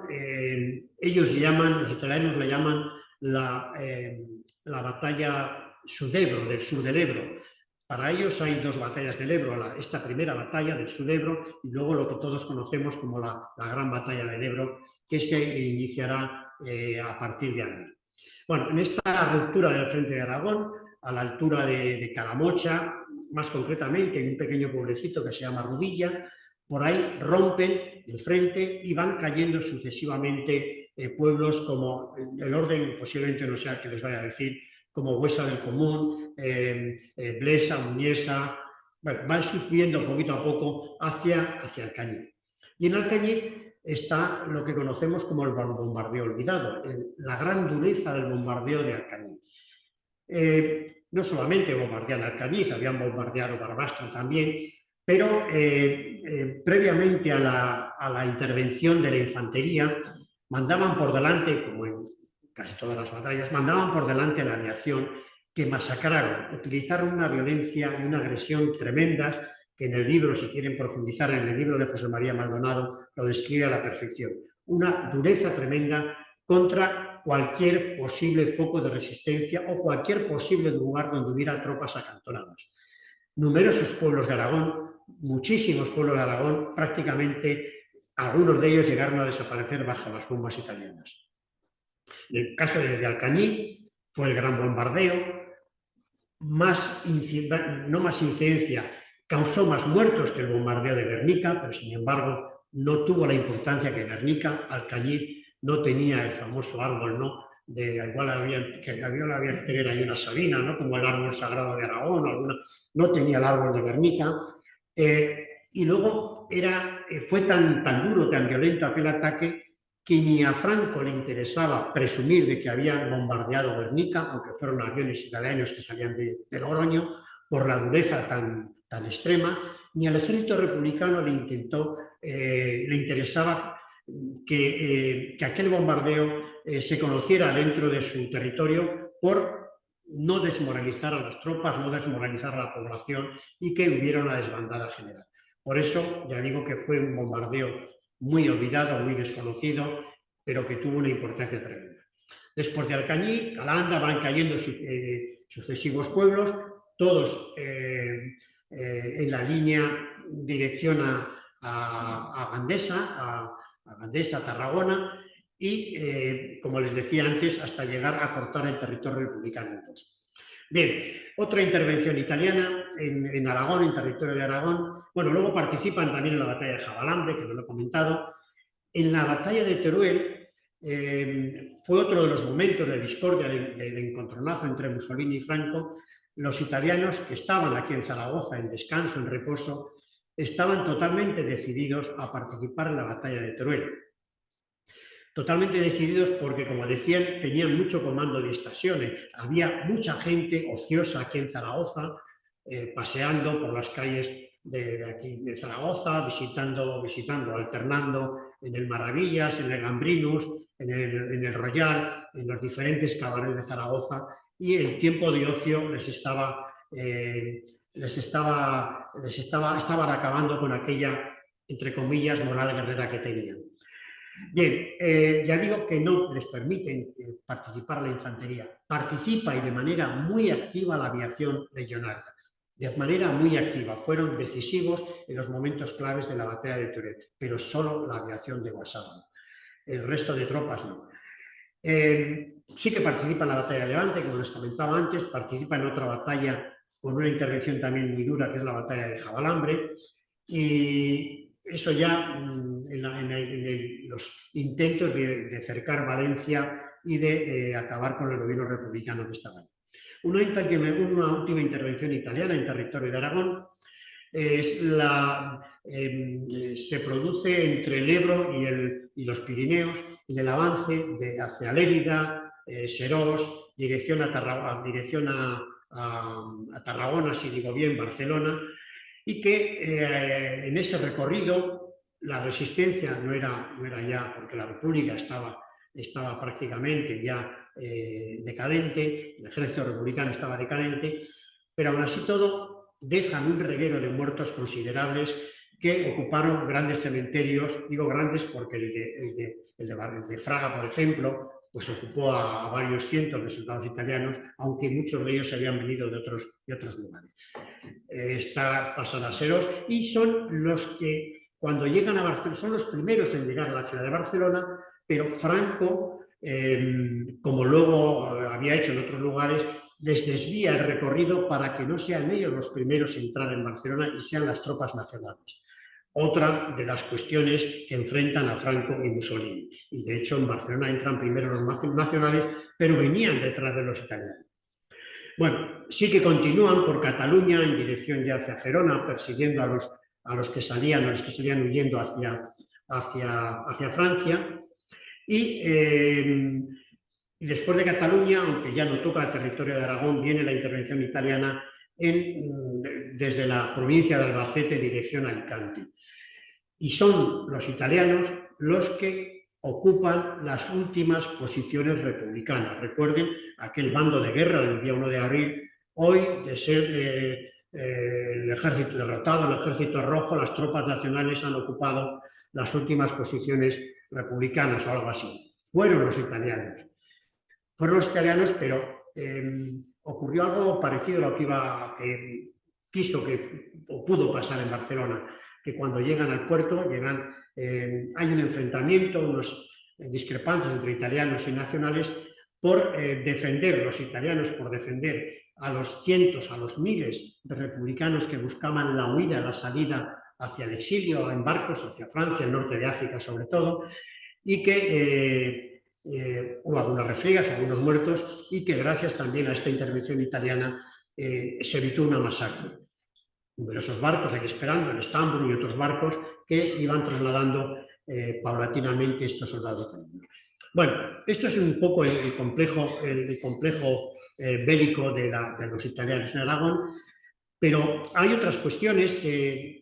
los italianos la llaman la batalla Sudebro, del sur del Ebro. Para ellos hay dos batallas del Ebro, esta primera batalla del Sudebro y luego lo que todos conocemos como la gran batalla del Ebro, que se iniciará a partir de abril. Bueno, en esta ruptura del frente de Aragón, a la altura de Calamocha, más concretamente en un pequeño pueblecito que se llama Rubilla, por ahí rompen el frente y van cayendo sucesivamente pueblos como, el orden posiblemente no sea el que les vaya a decir, como Huesa del Común, Blesa, Muñesa, bueno, van subiendo poquito a poco hacia Alcañiz. Y en Alcañiz está lo que conocemos como el bombardeo olvidado, la gran dureza del bombardeo de Alcañiz. No solamente bombardean Alcañiz, habían bombardeado Barbastro también, pero previamente a la intervención de la infantería, mandaban por delante, como en casi todas las batallas, mandaban por delante la aviación que masacraron, utilizaron una violencia y una agresión tremendas que en el libro, si quieren profundizar, en el libro de José María Maldonado, lo describe a la perfección. Una dureza tremenda contra cualquier posible foco de resistencia o cualquier posible lugar donde hubiera tropas acantonadas. Numerosos pueblos de Aragón, muchísimos pueblos de Aragón, prácticamente algunos de ellos llegaron a desaparecer bajo las bombas italianas. En el caso de Alcañiz fue el gran bombardeo, no más incidencia, causó más muertos que el bombardeo de Guernica, pero sin embargo no tuvo la importancia que Guernica. Alcañiz no tenía el famoso árbol, ¿no? Igual había que tener ahí una sabina, ¿no? Como el árbol sagrado de Aragón, no tenía el árbol de Guernica. Y luego fue tan duro, tan violento aquel ataque que ni a Franco le interesaba presumir de que habían bombardeado Guernica, aunque fueron aviones italianos que salían de Logroño, por la dureza tan extrema, ni al ejército republicano le interesaba que aquel bombardeo se conociera dentro de su territorio por no desmoralizar a las tropas, no desmoralizar a la población y que hubiera una desbandada general. Por eso, ya digo que fue un bombardeo muy olvidado, muy desconocido, pero que tuvo una importancia tremenda. Después de Alcañiz, Calanda, van cayendo sucesivos pueblos, todos en la línea dirección a Gandesa, a Tarragona, y, como les decía antes, hasta llegar a cortar el territorio republicano en dos. Bien, otra intervención italiana en Aragón, en territorio de Aragón. Bueno, luego participan también en la batalla de Jabalambre, que no lo he comentado. En la batalla de Teruel fue otro de los momentos de discordia, de encontronazo entre Mussolini y Franco. Los italianos que estaban aquí en Zaragoza, en descanso, en reposo, estaban totalmente decididos a participar en la batalla de Teruel. Totalmente decididos porque, como decían, tenían mucho comando de estaciones. Había mucha gente ociosa aquí en Zaragoza, paseando por las calles de aquí de Zaragoza, visitando, alternando en el Maravillas, en el Gambrinus, en el Royal, en los diferentes cabarets de Zaragoza, y el tiempo de ocio estaban acabando con aquella, entre comillas, moral guerrera que tenían. Bien, ya digo que no les permiten participar la infantería. Participa y de manera muy activa la aviación legionaria. De manera muy activa. Fueron decisivos en los momentos claves de la batalla de Teruel, pero solo la aviación de Guasano. El resto de tropas no. Sí que participa en la batalla de Levante, como les comentaba antes, participa en otra batalla con una intervención también muy dura, que es la batalla de Jabalambre, y eso ya en los intentos de cercar Valencia y de acabar con el gobierno republicano que estaba ahí. Una última intervención italiana en territorio de Aragón se produce entre el Ebro y los Pirineos, en el avance hacia Lérida, Serós, dirección a Tarragona, si digo bien, Barcelona, y que en ese recorrido la resistencia no era ya, porque la República estaba prácticamente ya decadente, el ejército republicano estaba decadente, pero aún así todo dejan un reguero de muertos considerables que ocuparon grandes cementerios. Digo grandes porque el de Fraga, por ejemplo, pues ocupó a varios cientos de soldados italianos, aunque muchos de ellos se habían venido de otros lugares. Pasan a Serós y son los que, cuando llegan a Barcelona, son los primeros en llegar a la ciudad de Barcelona, pero Franco, como luego había hecho en otros lugares, les desvía el recorrido para que no sean ellos los primeros en entrar en Barcelona y sean las tropas nacionales. Otra de las cuestiones que enfrentan a Franco y Mussolini. Y de hecho en Barcelona entran primero los nacionales, pero venían detrás de los italianos. Bueno, sí que continúan por Cataluña en dirección ya hacia Gerona, persiguiendo a los que salían huyendo hacia Francia. Y después de Cataluña, aunque ya no toca el territorio de Aragón, viene la intervención italiana desde la provincia de Albacete en dirección a Alicante. Y son los italianos los que ocupan las últimas posiciones republicanas. Recuerden aquel bando de guerra del día 1 de abril, hoy de ser el ejército derrotado, el ejército rojo, las tropas nacionales han ocupado las últimas posiciones republicanas o algo así. Fueron los italianos. Pero ocurrió algo parecido a lo que pudo pasar en Barcelona, que cuando llegan al puerto hay un enfrentamiento, unas discrepancias entre italianos y nacionales por defender a los cientos, a los miles de republicanos que buscaban la huida, la salida hacia el exilio en barcos, hacia Francia, el norte de África sobre todo, y que hubo algunas refriegas, algunos muertos, y que gracias también a esta intervención italiana se evitó una masacre. Numerosos barcos aquí esperando, el Estambul y otros barcos que iban trasladando paulatinamente estos soldados italianos. Bueno, esto es un poco el complejo bélico de los italianos en Aragón, pero hay otras cuestiones que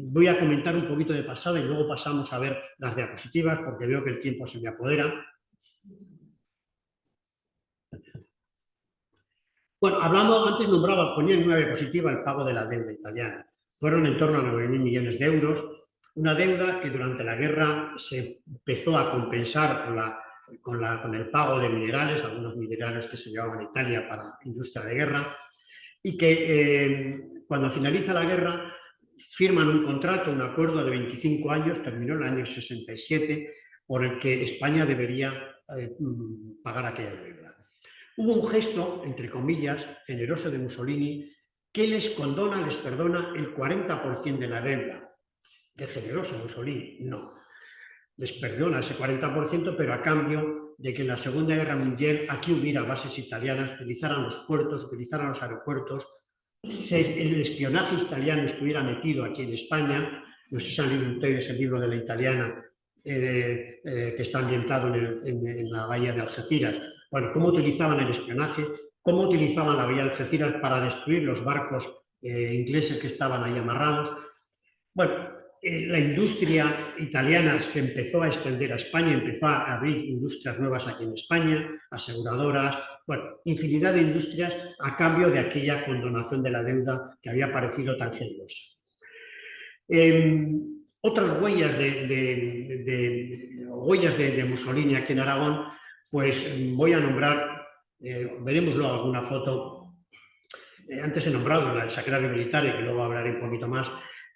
voy a comentar un poquito de pasada y luego pasamos a ver las diapositivas porque veo que el tiempo se me apodera. Bueno, antes ponía en una diapositiva el pago de la deuda italiana. Fueron en torno a 9.000 millones de euros, una deuda que durante la guerra se empezó a compensar con el pago de minerales, algunos minerales que se llevaban a Italia para industria de guerra, y que cuando finaliza la guerra firman un contrato, un acuerdo de 25 años, terminó en el año 67, por el que España debería pagar aquella deuda. Hubo un gesto, entre comillas, generoso de Mussolini, que les perdona el 40% de la deuda. ¿Qué generoso Mussolini? No. Les perdona ese 40%, pero a cambio de que en la Segunda Guerra Mundial aquí hubiera bases italianas, utilizaran los puertos, utilizaran los aeropuertos, el espionaje italiano estuviera metido aquí en España. No sé si han leído ustedes el libro de la italiana que está ambientado en la bahía de Algeciras. Bueno, cómo utilizaban el espionaje, cómo utilizaban la bahía de Algeciras para destruir los barcos ingleses que estaban ahí amarrados. Bueno, la industria italiana se empezó a extender a España, empezó a abrir industrias nuevas aquí en España, aseguradoras, bueno, infinidad de industrias a cambio de aquella condonación de la deuda que había parecido tan generosa. Otras huellas de Mussolini aquí en Aragón, pues voy a nombrar, veremos luego alguna foto. Antes he nombrado el Sacrario Militare, que luego hablaré un poquito más,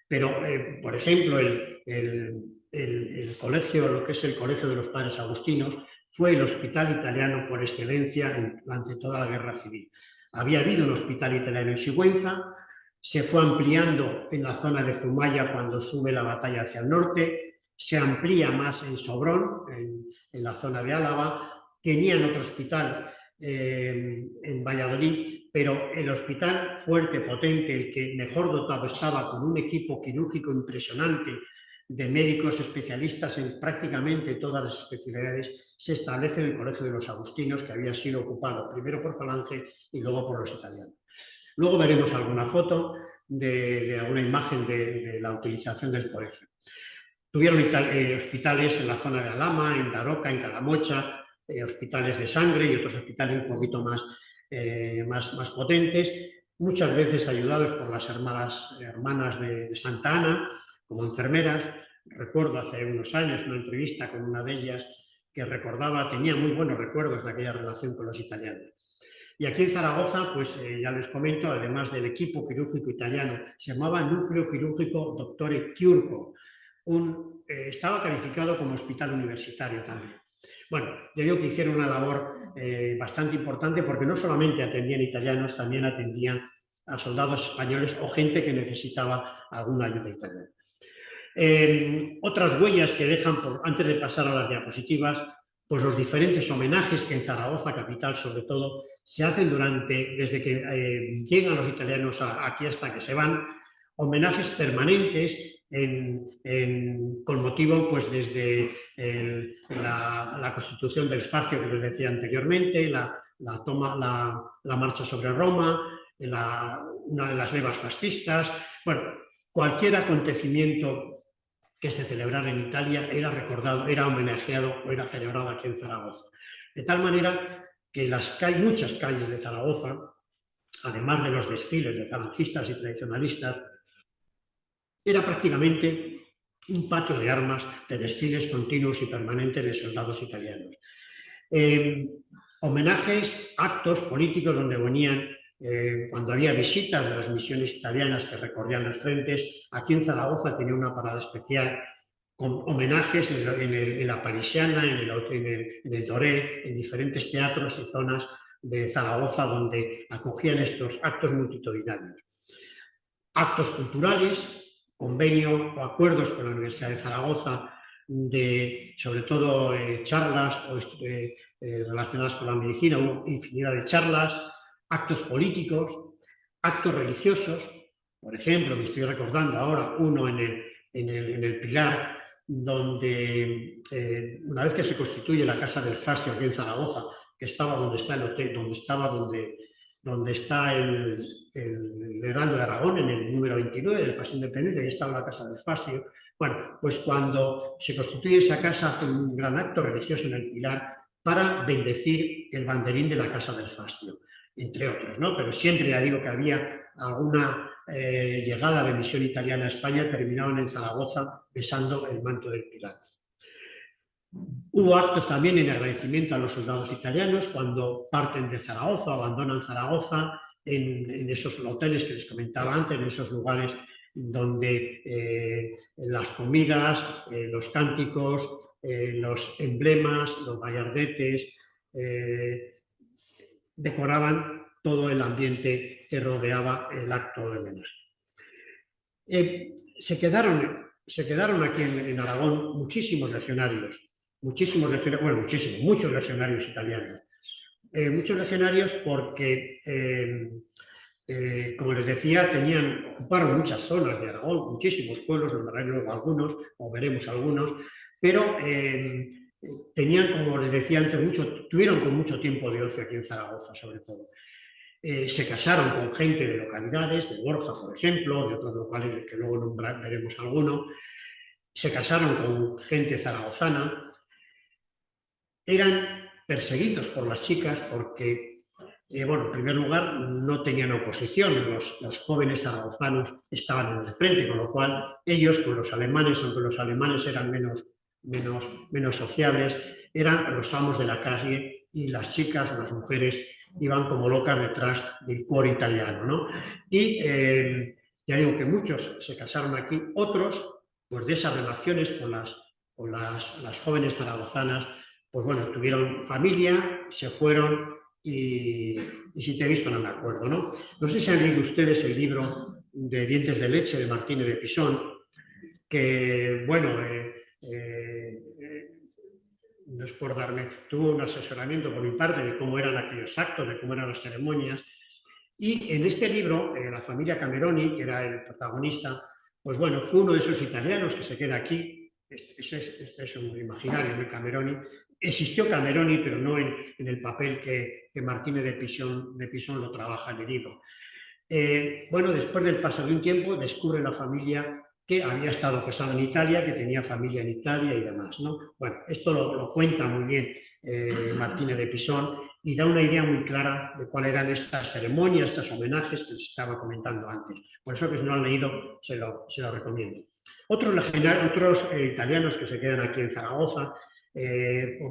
pero, por ejemplo, el colegio, lo que es el Colegio de los Padres Agustinos, fue el hospital italiano por excelencia durante toda la Guerra Civil. Había habido un hospital italiano en Sigüenza, se fue ampliando en la zona de Zumaya cuando sube la batalla hacia el norte, se amplía más en Sobrón, en la zona de Álava, tenían otro hospital en Valladolid, pero el hospital fuerte, potente, el que mejor dotado estaba, con un equipo quirúrgico impresionante de médicos especialistas en prácticamente todas las especialidades, se establece en el Colegio de los Agustinos, que había sido ocupado primero por Falange y luego por los italianos. Luego veremos alguna foto de alguna imagen de la utilización del colegio. Tuvieron hospitales en la zona de Alhama, en Daroca, en Calamocha, hospitales de sangre y otros hospitales un poquito más potentes, muchas veces ayudados por las hermanas de Santa Ana, como enfermeras. Recuerdo hace unos años una entrevista con una de ellas que tenía muy buenos recuerdos de aquella relación con los italianos. Y aquí en Zaragoza, pues ya les comento, además del equipo quirúrgico italiano, se llamaba Núcleo Quirúrgico Dottore Chiurco. Estaba calificado como hospital universitario también. Bueno, yo digo que hicieron una labor bastante importante porque no solamente atendían italianos, también atendían a soldados españoles o gente que necesitaba alguna ayuda italiana. Otras huellas que dejan, antes de pasar a las diapositivas, pues los diferentes homenajes que en Zaragoza, capital sobre todo, se hacen desde que llegan los italianos aquí hasta que se van, homenajes permanentes con motivo, pues desde la constitución del Sfazio que les decía anteriormente, la marcha sobre Roma, una de las levas fascistas. Bueno, cualquier acontecimiento que se celebrara en Italia era recordado, era homenajeado o era celebrado aquí en Zaragoza. De tal manera que muchas calles de Zaragoza, además de los desfiles de falangistas y tradicionalistas, era prácticamente un patio de armas de desfiles continuos y permanentes de soldados italianos. Homenajes, actos políticos donde venían, cuando había visitas de las misiones italianas que recorrían los frentes. Aquí en Zaragoza tenía una parada especial con homenajes en la Parisiana, en el Doré, en diferentes teatros y zonas de Zaragoza donde acogían estos actos multitudinarios. Actos culturales, convenio o acuerdos con la Universidad de Zaragoza, sobre todo charlas relacionadas con la medicina, hubo infinidad de charlas, actos políticos, actos religiosos. Por ejemplo, me estoy recordando ahora uno en el Pilar, donde una vez que se constituye la Casa del Fastio aquí en Zaragoza, que estaba donde está el hotel, donde está el Heraldo de Aragón, en el número 29 del Paseo de Independencia, ahí estaba la Casa del Fastio. Bueno, pues cuando se constituye esa casa, hace un gran acto religioso en el Pilar para bendecir el banderín de la Casa del Fastio, entre otros, ¿no? Pero siempre, ya digo, que había alguna llegada de misión italiana a España, terminaban en Zaragoza besando el manto del Pilar. Hubo actos también en agradecimiento a los soldados italianos cuando parten de Zaragoza, abandonan Zaragoza, en esos hoteles que les comentaba antes, en esos lugares donde las comidas, los cánticos, los emblemas, los gallardetes, decoraban todo el ambiente que rodeaba el acto de homenaje. Se quedaron aquí en Aragón muchísimos legionarios, muchos legionarios italianos. Muchos legionarios porque, como les decía, ocuparon muchas zonas de Aragón, muchísimos pueblos, nombraré luego algunos, o veremos algunos, pero tenían, como les decía antes, tuvieron con mucho tiempo de ocio aquí en Zaragoza, sobre todo. Se casaron con gente de localidades, de Borja, por ejemplo, de otros locales que luego veremos alguno. Se casaron con gente zaragozana. Eran perseguidos por las chicas porque, bueno, en primer lugar, no tenían oposición. Los jóvenes zaragozanos estaban en el frente, con lo cual ellos con los alemanes, aunque los alemanes eran menos sociables, eran los amos de la calle y las chicas o las mujeres iban como locas detrás del cuore italiano, ¿no? Y ya digo que muchos se casaron aquí, otros, pues de esas relaciones con las jóvenes zaragozanas, pues bueno, tuvieron familia, se fueron y si te he visto no me acuerdo, ¿no? No sé si han leído ustedes el libro de Dientes de leche de Martínez de Pisón, que, bueno, no es por tuvo un asesoramiento por mi parte de cómo eran aquellos actos, de cómo eran las ceremonias. Y en este libro, la familia Cameroni, que era el protagonista, pues bueno, fue uno de esos italianos que se queda aquí. Este es un imaginario de Cameroni. Existió Cameroni, pero no en el papel que Martínez de Pisón lo trabaja en el libro. Bueno, después del paso de un tiempo, descubre la familia que había estado casada en Italia, que tenía familia en Italia y demás, ¿no? Bueno, esto lo cuenta muy bien Martínez de Pisón y da una idea muy clara de cuáles eran estas ceremonias, estos homenajes que les estaba comentando antes. Por eso que si no han leído, se lo recomiendo. Otros italianos que se quedan aquí en Zaragoza,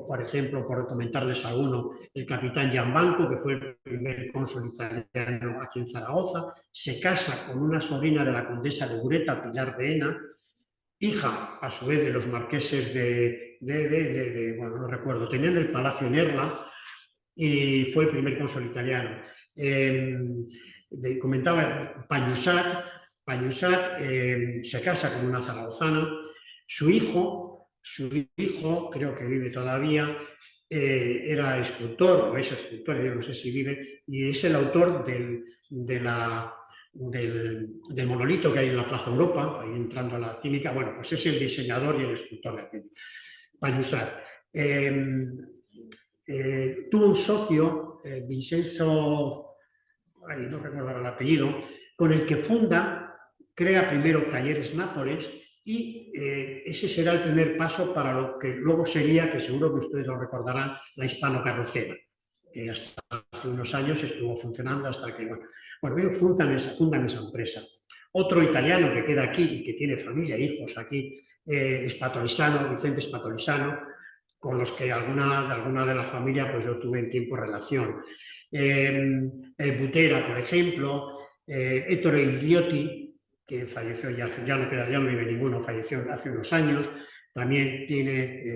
por ejemplo, por comentarles alguno, el capitán Gianbanco, que fue el primer cónsul italiano aquí en Zaragoza, se casa con una sobrina de la condesa de Ureta, Pilar de Ena, hija, a su vez, de los marqueses bueno, no recuerdo, tenían el palacio en Erla y fue el primer cónsul italiano. Comentaba Pañusat se casa con una zaragozana, su hijo, creo que vive todavía, era escultor, o es escultor, yo no sé si vive, y es el autor del monolito que hay en la Plaza Europa, ahí entrando a la química. Bueno, pues es el diseñador y el escultor de aquel, Pañusat. Tuvo un socio, Vincenzo, no recuerdo el apellido, con el que crea primero Talleres Nápoles y ese será el primer paso para lo que luego sería, que seguro que ustedes lo recordarán, la Hispano Carrocera, que hasta hace unos años estuvo funcionando hasta que, bueno, ellos fundan esa empresa. Otro italiano que queda aquí y que tiene familia e hijos aquí, Vicente Spatolisano, con los que alguna de la familia pues yo tuve en tiempo relación. Butera, por ejemplo, Ettore Igliotti, que falleció ya no vive ninguno, falleció hace unos años, también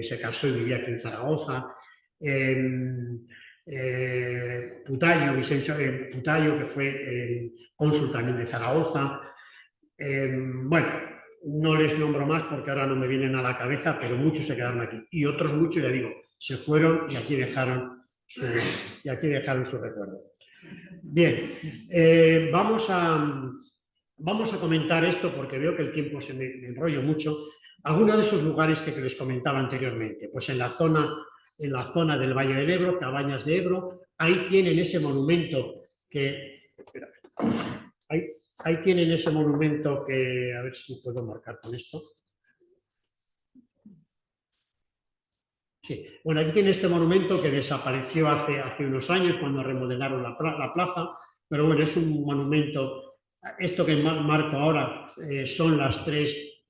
se casó y vivía aquí en Zaragoza. Putayo, que fue cónsul también de Zaragoza. Bueno, no les nombro más porque ahora no me vienen a la cabeza, pero muchos se quedaron aquí. Y otros muchos, ya digo, se fueron y aquí dejaron su recuerdo. Bien, vamos a comentar esto porque veo que el tiempo se me enrollo mucho. Algunos de esos lugares que les comentaba anteriormente, pues en la zona del Valle del Ebro, Cabañas de Ebro, ahí tienen ese monumento que... Ahí tienen ese monumento que... A ver si puedo marcar con esto. Sí, bueno, aquí tiene este monumento que desapareció hace unos años cuando remodelaron la plaza, pero bueno, es un monumento. Esto que marco ahora son las tres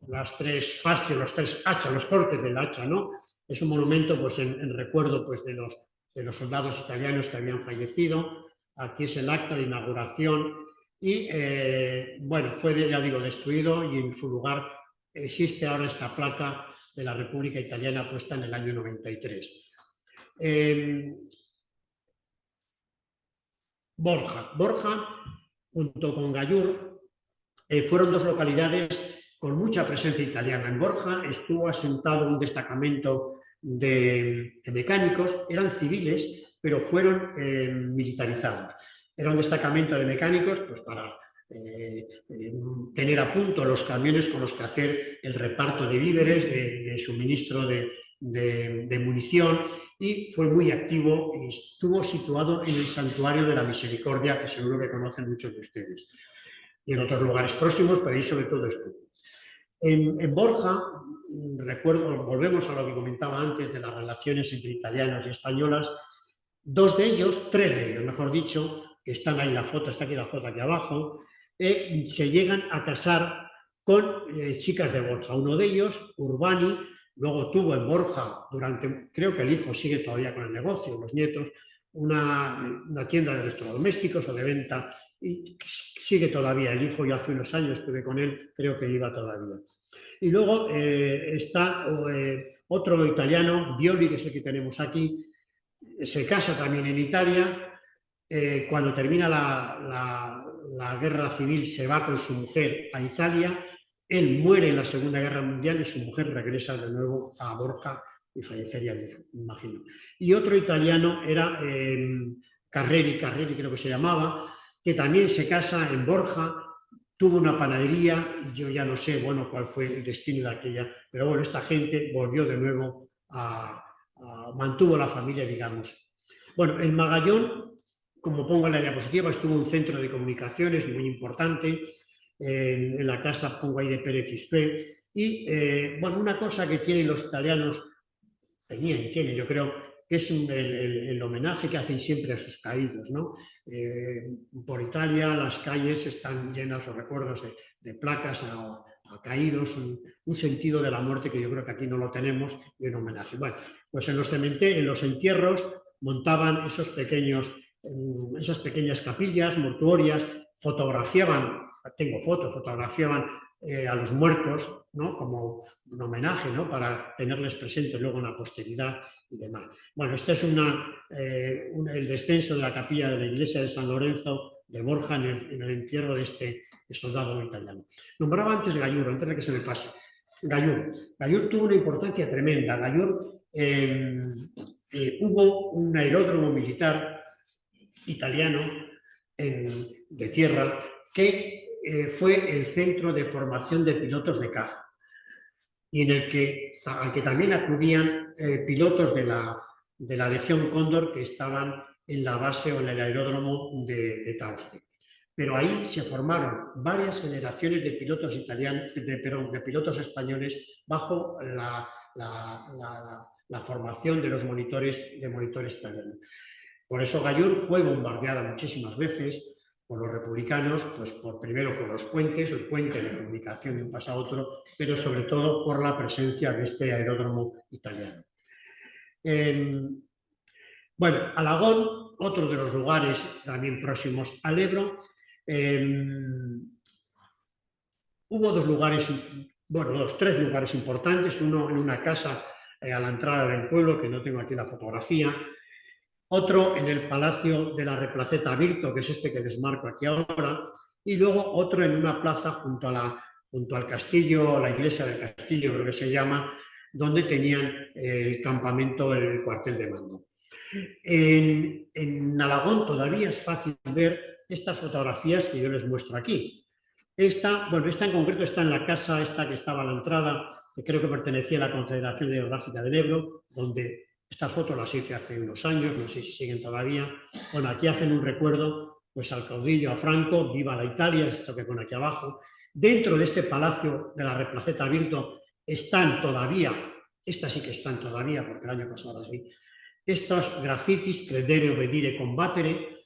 fascios, los tres hachas, los cortes del hacha, ¿no? Es un monumento pues, en recuerdo pues, de los soldados italianos que habían fallecido. Aquí es el acta de inauguración y, bueno, fue, ya digo, destruido y en su lugar existe ahora esta placa de la República Italiana puesta en el año 93. Borja, junto con Gallur, fueron dos localidades con mucha presencia italiana. En Borja estuvo asentado un destacamento de mecánicos, eran civiles, pero fueron militarizados. Era un destacamento de mecánicos pues, para tener a punto los camiones con los que hacer el reparto de víveres, de suministro de munición, y fue muy activo y estuvo situado en el Santuario de la Misericordia, que seguro que conocen muchos de ustedes, y en otros lugares próximos, pero ahí sobre todo estuvo. En Borja, recuerdo, volvemos a lo que comentaba antes de las relaciones entre italianos y españolas, tres de ellos, mejor dicho, que están ahí la foto, está aquí la foto aquí abajo, se llegan a casar con chicas de Borja. Uno de ellos, Urbani, luego tuvo en Borja, creo que el hijo sigue todavía con el negocio, los nietos, una tienda de electrodomésticos o de venta, y sigue todavía el hijo. Yo hace unos años estuve con él, creo que iba todavía. Y luego está otro italiano, Violi, que es el que tenemos aquí, se casa también en Italia. Cuando termina la guerra civil se va con su mujer a Italia, él muere en la Segunda Guerra Mundial y su mujer regresa de nuevo a Borja y fallecería, me imagino. Y otro italiano era Carreri creo que se llamaba, que también se casa en Borja, tuvo una panadería y yo ya no sé, bueno, cuál fue el destino de aquella, pero bueno, esta gente volvió de nuevo mantuvo la familia, digamos. Bueno, en Magallón, como pongo en la diapositiva, estuvo un centro de comunicaciones muy importante, en la casa pongo ahí de Pérez Ispé, y bueno, una cosa que tienen los italianos, tenían y tienen, yo creo, que es el homenaje que hacen siempre a sus caídos, ¿no? Por Italia las calles están llenas de recuerdos de placas a caídos, un sentido de la muerte que yo creo que aquí no lo tenemos, y un homenaje. Bueno, pues en los entierros montaban esas pequeñas capillas mortuorias, fotografiaban, tengo fotos, fotografiaban a los muertos, ¿no? Como un homenaje, ¿no? Para tenerles presentes luego en la posteridad y demás. Bueno, este es el descenso de la capilla de la iglesia de San Lorenzo de Borja en el entierro de este soldado italiano. Nombraba antes Gallur, antes de que se me pase. Gallur tuvo una importancia tremenda. Gallur hubo un aeródromo militar italiano de tierra que fue el centro de formación de pilotos de caza y al que también acudían pilotos de la Legión Cóndor que estaban en la base o en el aeródromo de Tauste. Pero ahí se formaron varias generaciones de pilotos de pilotos españoles bajo la formación de los monitores italianos. Por eso Gallur fue bombardeada muchísimas veces por los republicanos, pues primero por los puentes, el puente de comunicación de un paso a otro, pero sobre todo por la presencia de este aeródromo italiano. Bueno, Alagón, otro de los lugares también próximos al Ebro. Hubo tres lugares importantes, uno en una casa a la entrada del pueblo, que no tengo aquí la fotografía, otro en el Palacio de la Replaceta Virto, que es este que les marco aquí ahora, y luego otro en una plaza junto al castillo, la iglesia del castillo creo que se llama, donde tenían el campamento, el cuartel de mando. En Alagón todavía es fácil ver estas fotografías que yo les muestro aquí. Esta en concreto está en la casa esta que estaba a la entrada que creo que pertenecía a la Confederación Hidrográfica del Ebro, donde estas fotos las hice hace unos años, no sé si siguen todavía. Bueno, aquí hacen un recuerdo pues, al caudillo, a Franco, viva la Italia, esto que pone aquí abajo. Dentro de este palacio de la Replaceta Virto están todavía, estas sí que están todavía, porque el año pasado las vi, estos grafitis, credere, obedire, combatere.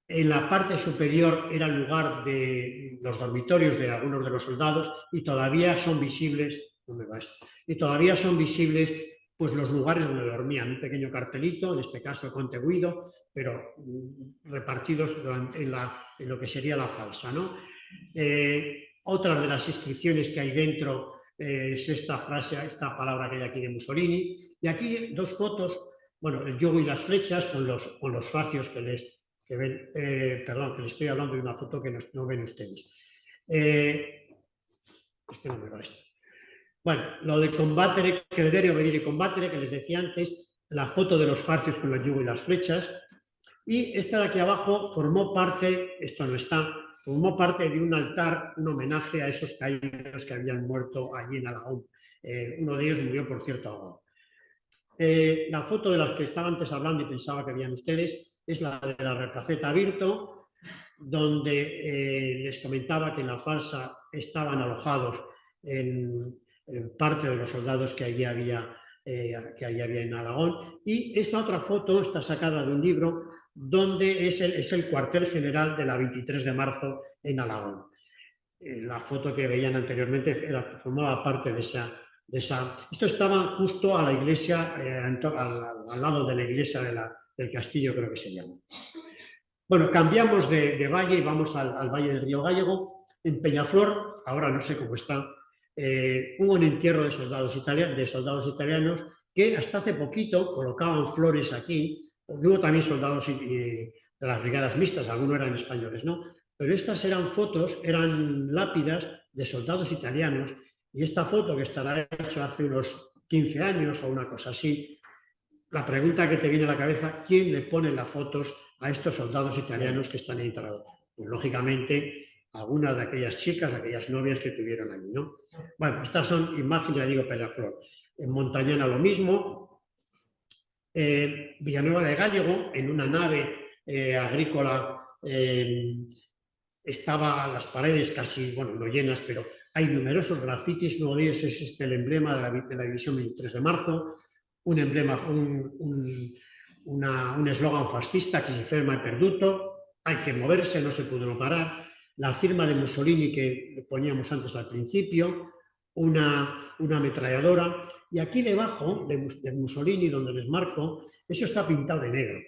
En la parte superior era el lugar de los dormitorios de algunos de los soldados y todavía son visibles, ¿dónde va esto? Y todavía son visibles pues, los lugares donde dormían. Un pequeño cartelito, en este caso Conte Guido, pero repartidos en lo que sería la falsa, ¿no? Otra de las inscripciones que hay dentro es esta frase, esta palabra que hay aquí de Mussolini. Y aquí dos fotos, bueno, el yugo y las flechas con los facios que les perdón, que les estoy hablando de una foto que no ven ustedes. Es que no me va esto. Bueno, lo de combatere, credere, obedire y combatere, que les decía antes, la foto de los farcios con el yugo y las flechas. Y esta de aquí abajo formó parte, esto no está, formó parte de un altar, un homenaje a esos caídos que habían muerto allí en Alagón. Uno de ellos murió, por cierto, ahogado. La foto de las que estaba antes hablando y pensaba que veían ustedes es la de la Replaceta Virto, donde les comentaba que en la falsa estaban alojados en parte de los soldados que allí había en Alagón. Y esta otra foto está sacada de un libro donde es el cuartel general de la 23 de marzo en Alagón. La foto que veían anteriormente formaba parte de esa. Esto estaba justo a la iglesia, al lado de la iglesia del castillo, creo que se llama. Bueno, cambiamos de valle y vamos al valle del Río Gállego. En Peñaflor, ahora no sé cómo está, hubo un entierro de soldados italianos que hasta hace poquito colocaban flores aquí, porque hubo también soldados de las brigadas mixtas, algunos eran españoles, ¿no? Pero estas eran fotos, eran lápidas de soldados italianos, y esta foto que estará hecha hace unos 15 años o una cosa así, la pregunta que te viene a la cabeza, ¿quién le pone las fotos a estos soldados italianos que están entrados? Pues lógicamente algunas de aquellas chicas, aquellas novias que tuvieron allí, ¿no? Bueno, estas son imágenes, ya digo, Peñaflor. En Montañana lo mismo. Villanueva de Gállego, en una nave agrícola, estaba las paredes casi, bueno, no llenas, pero hay numerosos grafitis. Uno de ellos es el emblema de la División 23 de marzo, un emblema, un eslogan fascista que se ferma e perduto, hay que moverse, no se puede no parar, la firma de Mussolini que poníamos antes al principio, una ametralladora, y aquí debajo de Mussolini, donde les marco, eso está pintado de negro.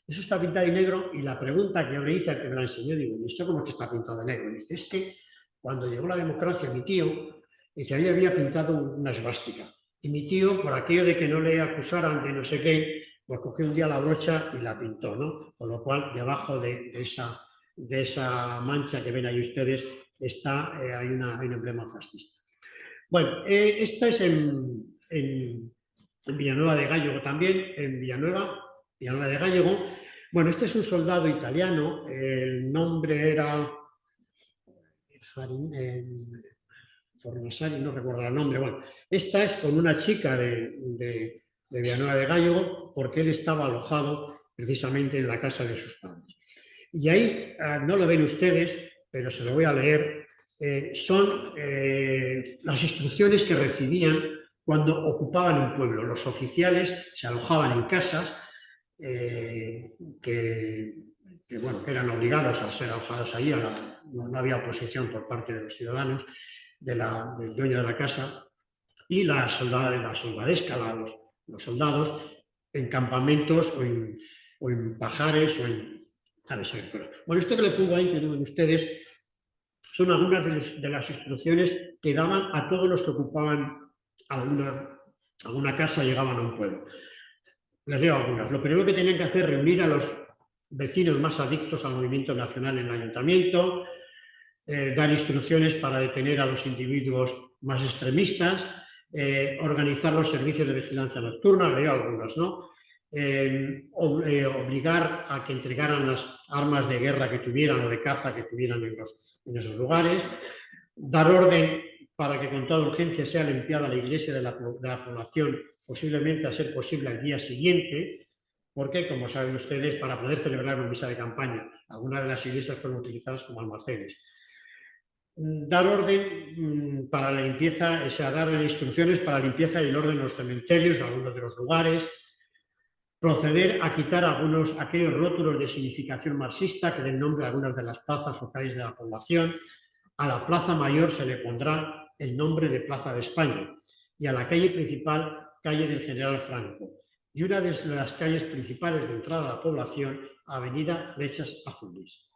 Eso está pintado de negro, y la pregunta que yo le hice al que me la enseñó, digo, ¿y esto cómo que está pintado de negro? Y dice, es que cuando llegó la democracia, mi tío, dice, ahí había pintado una esvástica. Y mi tío, por aquello de que no le acusaran de no sé qué, pues cogió un día la brocha y la pintó, ¿no? Con lo cual, debajo de esa mancha que ven ahí ustedes, hay un emblema fascista. Bueno, esta es en Villanueva de Gállego también, en Villanueva de Gállego. Bueno, este es un soldado italiano, el nombre era Fornasari, no recuerdo el nombre. Bueno, esta es con una chica de Villanueva de Gállego, porque él estaba alojado precisamente en la casa de sus padres. Y ahí, no lo ven ustedes, pero se lo voy a leer, son las instrucciones que recibían cuando ocupaban un pueblo. Los oficiales se alojaban en casas que eran obligados a ser alojados allí, no había oposición por parte de los ciudadanos, del dueño de la casa, y la soldadesca, los soldados, en campamentos o en pajares o en... Bueno, esto que le pongo ahí, que ven ustedes, son algunas de las instrucciones que daban a todos los que ocupaban alguna casa, llegaban a un pueblo. Les leo algunas. Lo primero que tenían que hacer es reunir a los vecinos más adictos al movimiento nacional en el ayuntamiento, dar instrucciones para detener a los individuos más extremistas, organizar los servicios de vigilancia nocturna, leo algunos, ¿no? Obligar a que entregaran las armas de guerra que tuvieran o de caza que tuvieran en esos lugares, dar orden para que con toda urgencia sea limpiada la iglesia de la población, posiblemente a ser posible al día siguiente, porque, como saben ustedes, para poder celebrar una misa de campaña, algunas de las iglesias fueron utilizadas como almacenes. Dar orden para la limpieza, o sea, dar instrucciones para la limpieza y el orden en los cementerios, en algunos de los lugares, proceder a quitar aquellos rótulos de significación marxista que den nombre a algunas de las plazas o calles de la población. A la Plaza Mayor se le pondrá el nombre de Plaza de España y a la calle principal, calle del General Franco. Y una de las calles principales de entrada a la población, Avenida Flechas Azules.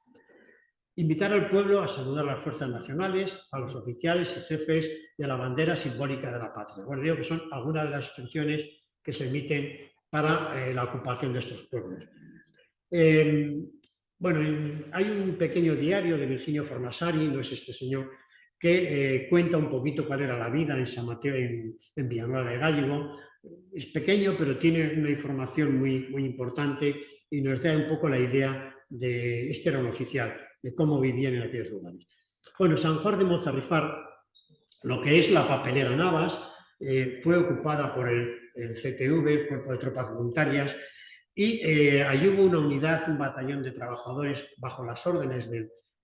Invitar al pueblo a saludar a las fuerzas nacionales, a los oficiales y jefes y a la bandera simbólica de la patria. Bueno, digo que son algunas de las instrucciones que se emiten para la ocupación de estos pueblos. Bueno, hay un pequeño diario de Virginio Fornassari, no es este señor, que cuenta un poquito cuál era la vida en San Mateo, en Villanueva de Gállego. Es pequeño, pero tiene una información muy, muy importante y nos da un poco la idea de, este era un oficial, de cómo vivían en aquellos lugares. Bueno, San Juan de Mozarrifar, lo que es la papelera Navas, fue ocupada por el CTV, el Cuerpo de Tropas Voluntarias, y allí hubo una unidad, un batallón de trabajadores bajo las órdenes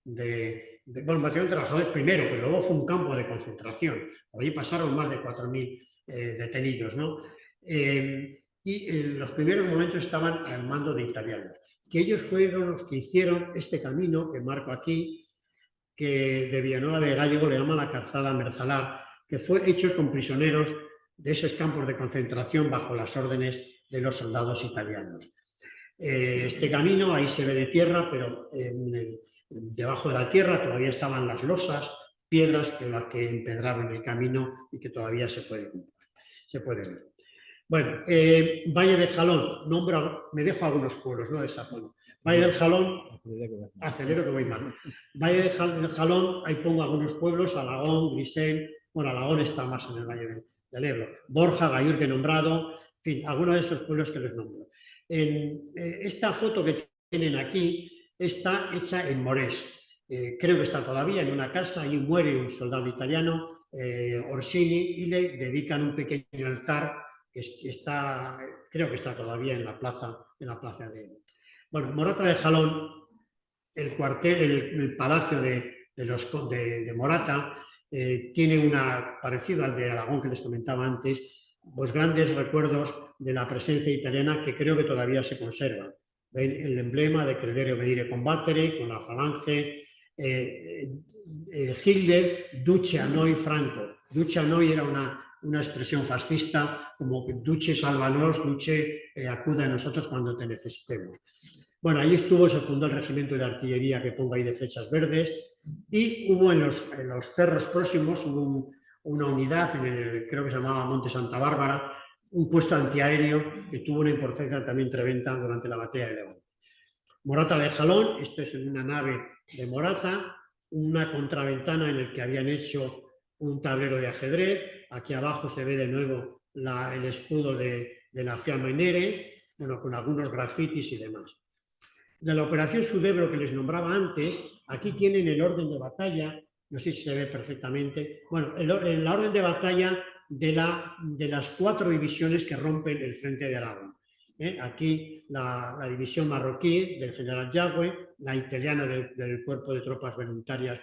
bueno, un batallón de trabajadores primero, pero luego fue un campo de concentración. Allí pasaron más de 4.000 detenidos, ¿no? Y en los primeros momentos estaban al mando de italianos, que ellos fueron los que hicieron este camino que marco aquí, que de Villanueva de Gállego le llama la calzada Merzalar, que fue hecho con prisioneros de esos campos de concentración bajo las órdenes de los soldados italianos. Este camino, ahí se ve de tierra, pero debajo de la tierra todavía estaban las losas, piedras que empedraron el camino y que todavía se puede ver. Bueno, Valle de Jalón, me dejo algunos pueblos, ¿no? De esa zona. Valle del Jalón, acelero que voy mal. Valle del Jalón, ahí pongo algunos pueblos, Alagón, Grisén, bueno, Alagón está más en el Valle del Ebro, Borja, Gallur, que he nombrado, en fin, algunos de esos pueblos que les nombro. Esta foto que tienen aquí está hecha en Morés. Creo que está todavía en una casa, allí muere un soldado italiano, Orsini, y le dedican un pequeño altar que está, creo que está todavía en la plaza de... Bueno, Morata de Jalón, el cuartel, el palacio de Morata, tiene parecido al de Aragón que les comentaba antes, pues grandes recuerdos de la presencia italiana que creo que todavía se conservan. ¿Ven? El emblema de Credere Obedire Combattere, con la falange, Hitler, Duce a noi Franco. Duce a noi era una expresión fascista, como que Duce sálvanos, Duce acuda a nosotros cuando te necesitemos. Bueno, ahí se fundó el regimiento de artillería que pongo ahí de flechas verdes, y hubo en los cerros próximos, hubo una unidad, creo que se llamaba Monte Santa Bárbara, un puesto antiaéreo que tuvo una importancia también tremenda durante la batalla de Levante. Morata de Jalón, esto es en una nave de Morata, una contraventana en la que habían hecho un tablero de ajedrez, aquí abajo se ve de nuevo el escudo de la Fiamma Nere, bueno, con algunos grafitis y demás. De la operación Sudebro que les nombraba antes, aquí tienen el orden de batalla, no sé si se ve perfectamente, bueno, la orden de batalla de las 4 divisiones que rompen el frente de Aragón. Aquí la división marroquí del general Yagüe, la italiana del cuerpo de tropas voluntarias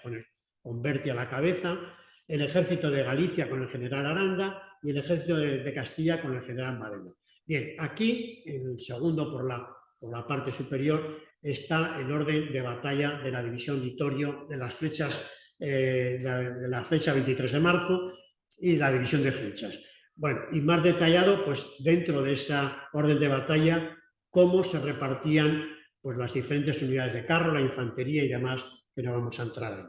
con Berti a la cabeza, el ejército de Galicia con el general Aranda y el ejército de Castilla con el general Varela. Bien, aquí, en el segundo por la parte superior, está el orden de batalla de la división Vittorio de las flechas, de la flecha 23 de marzo y la división de flechas. Bueno, y más detallado, pues dentro de esa orden de batalla, cómo se repartían pues, las diferentes unidades de carro, la infantería y demás, que no vamos a entrar ahí.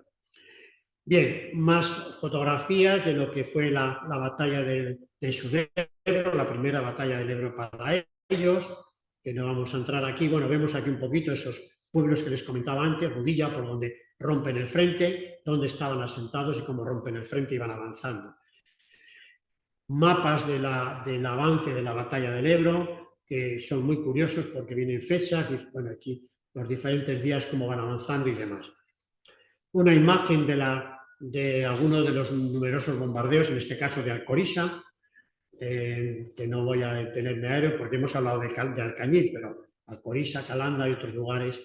Bien, más fotografías de lo que fue la batalla de Sudebro, la primera batalla del Ebro para ellos, que no vamos a entrar aquí. Bueno, vemos aquí un poquito esos pueblos que les comentaba antes, Rudilla, por donde rompen el frente, dónde estaban asentados y cómo rompen el frente y van avanzando. Mapas del avance de la batalla del Ebro, que son muy curiosos porque vienen fechas, y bueno, aquí los diferentes días, cómo van avanzando y demás. Una imagen de la de algunos de los numerosos bombardeos, en este caso de Alcorisa, que no voy a detenerme a ello porque hemos hablado de Alcañiz, pero Alcorisa, Calanda y otros lugares,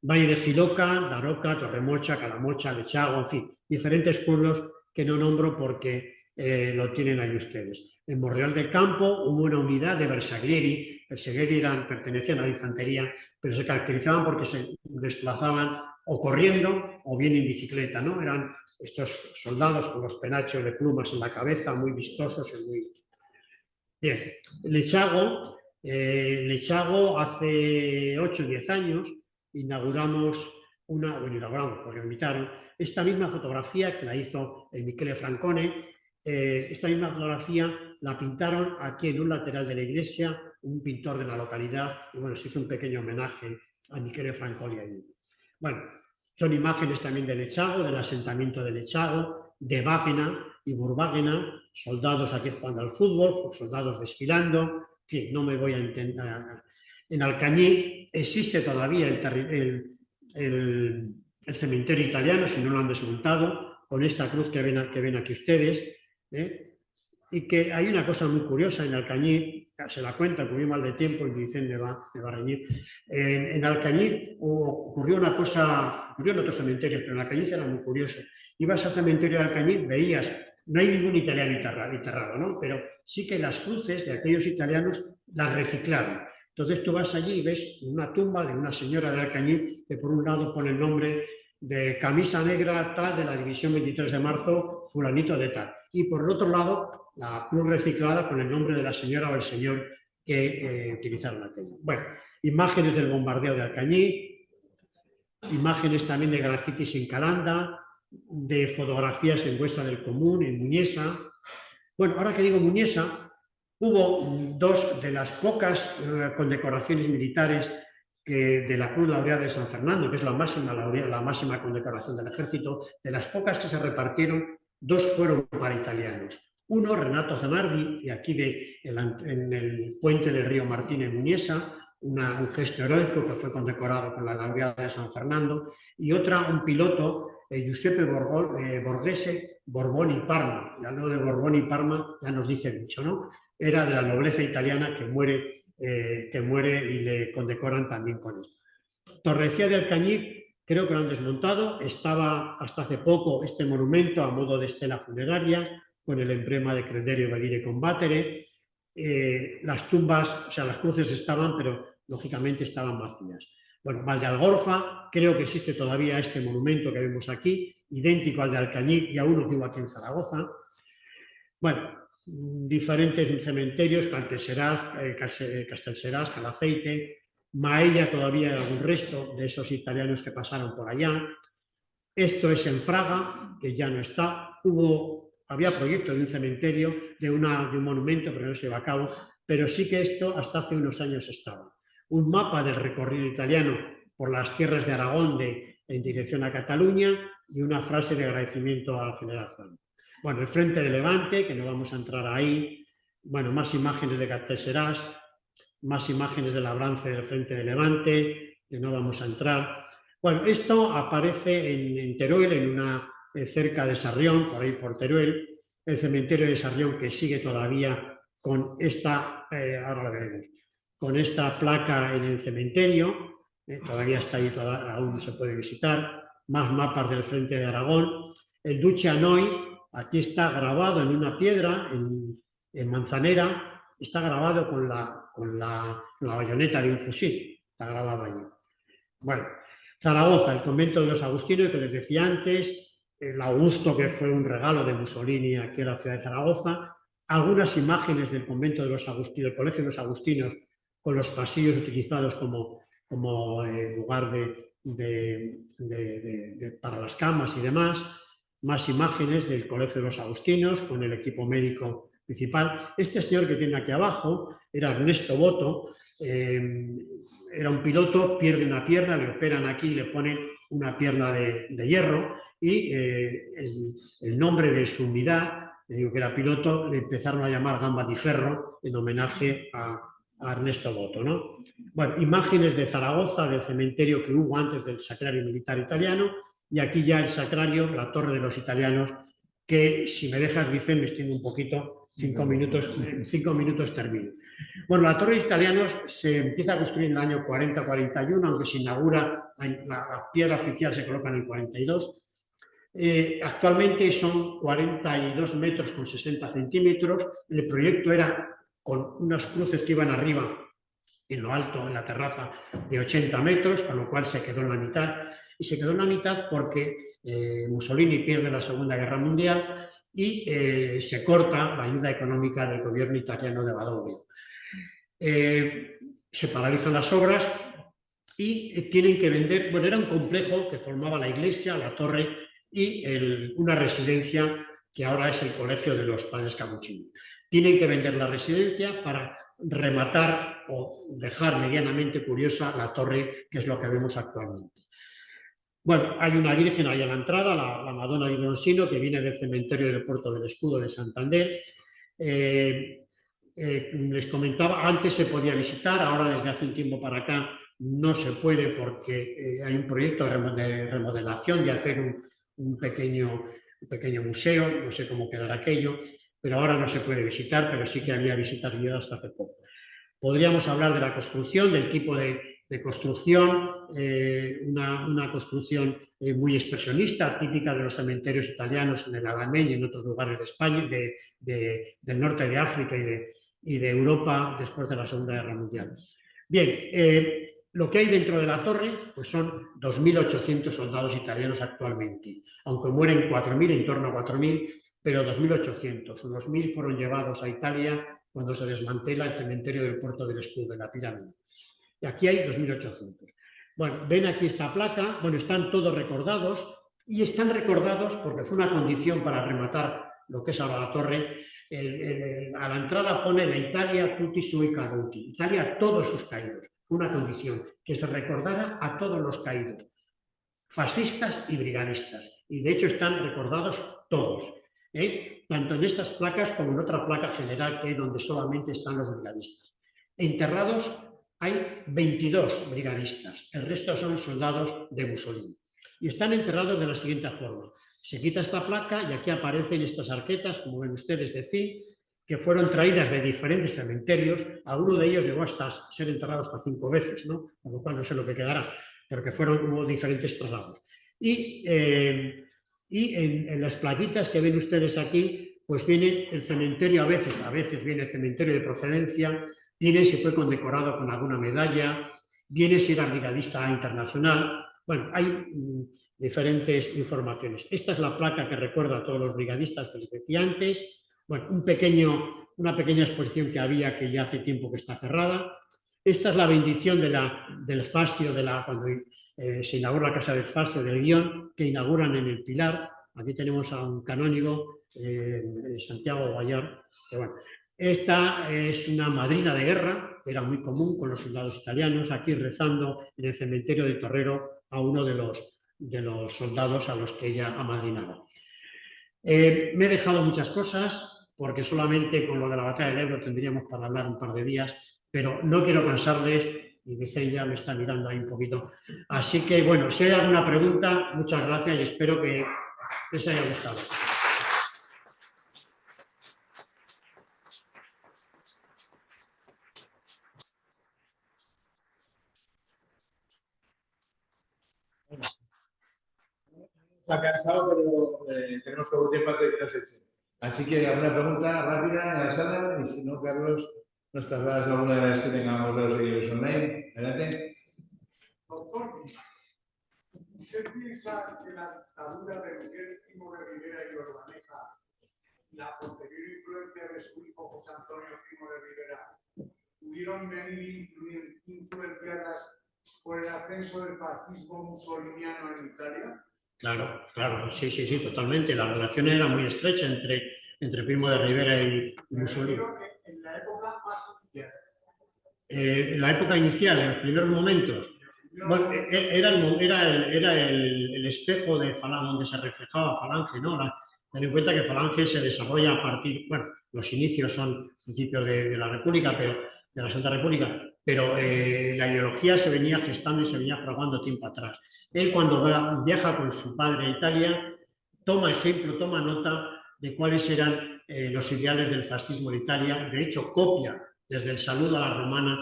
Valle de Jiloca, Daroca, Torremocha, Calamocha, Lechago, en fin, diferentes pueblos que no nombro porque lo tienen ahí ustedes. En Morreal del Campo hubo una unidad de Bersaglieri. Bersaglieri pertenecían a la infantería, pero se caracterizaban porque se desplazaban o corriendo o bien en bicicleta, ¿no? Eran estos soldados con los penachos de plumas en la cabeza, muy vistosos y muy... Bien, Lechago, hace 8 o 10 años inauguramos porque me invitaron, esta misma fotografía que la hizo Michele Francone. Esta misma fotografía la pintaron aquí en un lateral de la iglesia, un pintor de la localidad, y bueno, se hizo un pequeño homenaje a Michele Francone allí. Bueno, son imágenes también de Lechago, del asentamiento de Lechago, de Vágena y Burvágena, soldados aquí jugando al fútbol, soldados desfilando, en fin, no me voy a intentar... En Alcañiz existe todavía el cementerio italiano, si no lo han desmontado, con esta cruz que ven aquí ustedes, y que hay una cosa muy curiosa en Alcañiz, se la cuento, porque voy mal de tiempo y me dicen me va a reñir. En Alcañiz ocurrió una cosa, ocurrió en otros cementerios, pero en Alcañiz era muy curioso. Ibas al cementerio de Alcañiz, veías, no hay ningún italiano enterrado, ¿no? Pero sí que las cruces de aquellos italianos las reciclaron. Entonces tú vas allí y ves una tumba de una señora de Alcañiz que por un lado pone el nombre de camisa negra tal de la división 23 de marzo, fulanito de tal. Y por el otro lado, la cruz reciclada con el nombre de la señora o el señor que utilizaron aquello. Bueno, imágenes del bombardeo de Alcañiz, imágenes también de grafitis en Calanda, de fotografías en Huesa del Común, en Muñesa. Bueno, ahora que digo Muñesa, hubo dos de las pocas condecoraciones militares de la Cruz Laureada de San Fernando, que es la máxima condecoración del ejército. De las pocas que se repartieron, dos fueron para italianos. Uno, Renato Zanardi, y aquí en el puente del río Martín en Muñesa, un gesto heroico que fue condecorado con la Laureada de San Fernando, y otra, un piloto, Giuseppe Borghese, Borbón y Parma. Ya lo de Borbón y Parma ya nos dice mucho, ¿no? Era de la nobleza italiana que muere y le condecoran también con esto. Torrecilla de Alcañiz, creo que lo han desmontado, estaba hasta hace poco este monumento a modo de estela funeraria, con el emblema de Credere Vedire Combattere. Las tumbas, o sea, las cruces estaban, pero lógicamente estaban vacías. Bueno, Valdealgorfa, creo que existe todavía este monumento que vemos aquí, idéntico al de Alcañiz y a uno que hubo aquí en Zaragoza. Bueno, diferentes cementerios, Castelserás, Calaceite, Maella, todavía hay algún resto de esos italianos que pasaron por allá. Esto es en Fraga, que ya no está. Había proyectos de un cementerio, de un monumento, pero no se lleva a cabo, pero sí que esto hasta hace unos años estaba. Un mapa del recorrido italiano por las tierras de Aragón en dirección a Cataluña y una frase de agradecimiento al general Franco. Bueno, el frente de Levante, que no vamos a entrar ahí. Bueno, más imágenes de Castelserás, más imágenes del labranza del frente de Levante, que no vamos a entrar. Bueno, esto aparece en Teruel, cerca de Sarrión, por ahí por Teruel, el cementerio de Sarrión, que sigue todavía con esta, ahora lo veremos, con esta placa en el cementerio, todavía está ahí, aún se puede visitar. Más mapas del frente de Aragón. El Duce Anoy, aquí está grabado en una piedra, en Manzanera, está grabado con la bayoneta de un fusil, está grabado allí. Bueno, Zaragoza, el convento de los agustinos, que les decía antes, el Augusto, que fue un regalo de Mussolini aquí en la ciudad de Zaragoza, algunas imágenes del convento de los agustinos, del colegio de los agustinos, con los pasillos utilizados como lugar para las camas y demás, más imágenes del colegio de los agustinos con el equipo médico principal. Este señor que tiene aquí abajo era Ernesto Boto, era un piloto, pierde una pierna, le operan aquí y le ponen una pierna de hierro, y el nombre de su unidad, le digo que era piloto, le empezaron a llamar Gamba di Ferro en homenaje a Ernesto Boto, ¿no? Bueno, imágenes de Zaragoza, del cementerio que hubo antes del sacrario militar italiano, y aquí ya el sacrario, la torre de los italianos, que si me dejas, Vicente, me extiendo un poquito, 5 minutos termino. Bueno, la torre de italianos se empieza a construir en el año 40-41, aunque se inaugura, la piedra oficial se coloca en el 42. Actualmente son 42 metros con 60 centímetros. El proyecto era con unas cruces que iban arriba, en lo alto, en la terraza, de 80 metros, con lo cual se quedó en la mitad. Y se quedó en la mitad porque Mussolini pierde la Segunda Guerra Mundial y se corta la ayuda económica del gobierno italiano de Badoglio. Se paralizan las obras y tienen que vender, bueno, era un complejo que formaba la iglesia, la torre y una residencia que ahora es el Colegio de los Padres Capuchinos. Tienen que vender la residencia para rematar o dejar medianamente curiosa la torre, que es lo que vemos actualmente. Bueno, hay una virgen ahí a la entrada, la Madonna di Bronsino, que viene del cementerio del Puerto del Escudo de Santander. Les comentaba, antes se podía visitar, ahora desde hace un tiempo para acá no se puede porque hay un proyecto de remodelación, de hacer un pequeño museo, no sé cómo quedará aquello, pero ahora no se puede visitar, pero sí que había visitas guiadas hasta hace poco. Podríamos hablar de la construcción, del tipo de construcción, una construcción muy expresionista, típica de los cementerios italianos en el Alamén y en otros lugares de España, del norte de África y de Europa después de la Segunda Guerra Mundial. Bien, lo que hay dentro de la torre pues son 2.800 soldados italianos actualmente, aunque mueren 4.000, en torno a 4.000, pero 2.800. Unos 1.000 fueron llevados a Italia cuando se desmantela el cementerio del Puerto del Escudo, de la pirámide. Y aquí hay 2.800. Bueno, ven aquí esta placa, bueno, están todos recordados, y están recordados porque fue una condición para rematar lo que es ahora la torre. A la entrada pone la Italia tutti sui caduti, Italia a todos sus caídos. Fue una condición, que se recordara a todos los caídos, fascistas y brigadistas. Y de hecho están recordados todos, tanto en estas placas como en otra placa general que hay donde solamente están los brigadistas. Enterrados hay 22 brigadistas, el resto son soldados de Mussolini. Y están enterrados de la siguiente forma. Se quita esta placa y aquí aparecen estas arquetas, como ven ustedes, de zinc, que fueron traídas de diferentes cementerios. Alguno de ellos llegó hasta ser enterrado hasta 5 veces, ¿no? Con lo cual no sé lo que quedará, pero que hubo diferentes traslados. Y en las plaquitas que ven ustedes aquí, pues viene el cementerio, a veces viene el cementerio de procedencia, viene si fue condecorado con alguna medalla, viene si era brigadista internacional. Bueno, hay diferentes informaciones. Esta es la placa que recuerda a todos los brigadistas que les decía antes. Bueno, una pequeña exposición que había, que ya hace tiempo que está cerrada. Esta es la bendición del fascio, cuando se inaugura la Casa del Fascio del Guión, que inauguran en el Pilar. Aquí tenemos a un canónigo, Santiago Guayar. Bueno, esta es una madrina de guerra, que era muy común con los soldados italianos, aquí rezando en el cementerio de Torrero a uno de los soldados a los que ella amadrinaba. Me he dejado muchas cosas, porque solamente con lo de la batalla del Ebro tendríamos para hablar un par de días, pero no quiero cansarles, y Vicente ya me está mirando ahí un poquito. Así que, bueno, si hay alguna pregunta, muchas gracias y espero que les haya gustado. Está cansado, pero tenemos poco tiempo antes de que nos echen. Así que alguna pregunta rápida en la sala, y si no, Carlos, nos trasladas alguna de las que tengamos los seguidores online. Adelante. Doctor, ¿usted piensa que la dictadura de Miguel Primo de Rivera y Urbaneja y la posterior influencia de su hijo José Antonio Primo de Rivera pudieron venir influenciadas por el ascenso del fascismo musoliniano en Italia? Claro, sí, totalmente. La relación era muy estrecha entre Primo de Rivera y Mussolini. En la época más inicial. La época inicial, en los primeros momentos. Bueno, era el espejo de Falange, donde se reflejaba Falange, ¿no? Ten en cuenta que Falange se desarrolla a partir, bueno, los inicios son principios de la República, pero de la Santa República, pero la ideología se venía gestando y se venía fraguando tiempo atrás. Él cuando viaja con su padre a Italia, toma ejemplo, toma nota de cuáles eran los ideales del fascismo en Italia. De hecho, copia desde el saludo a la romana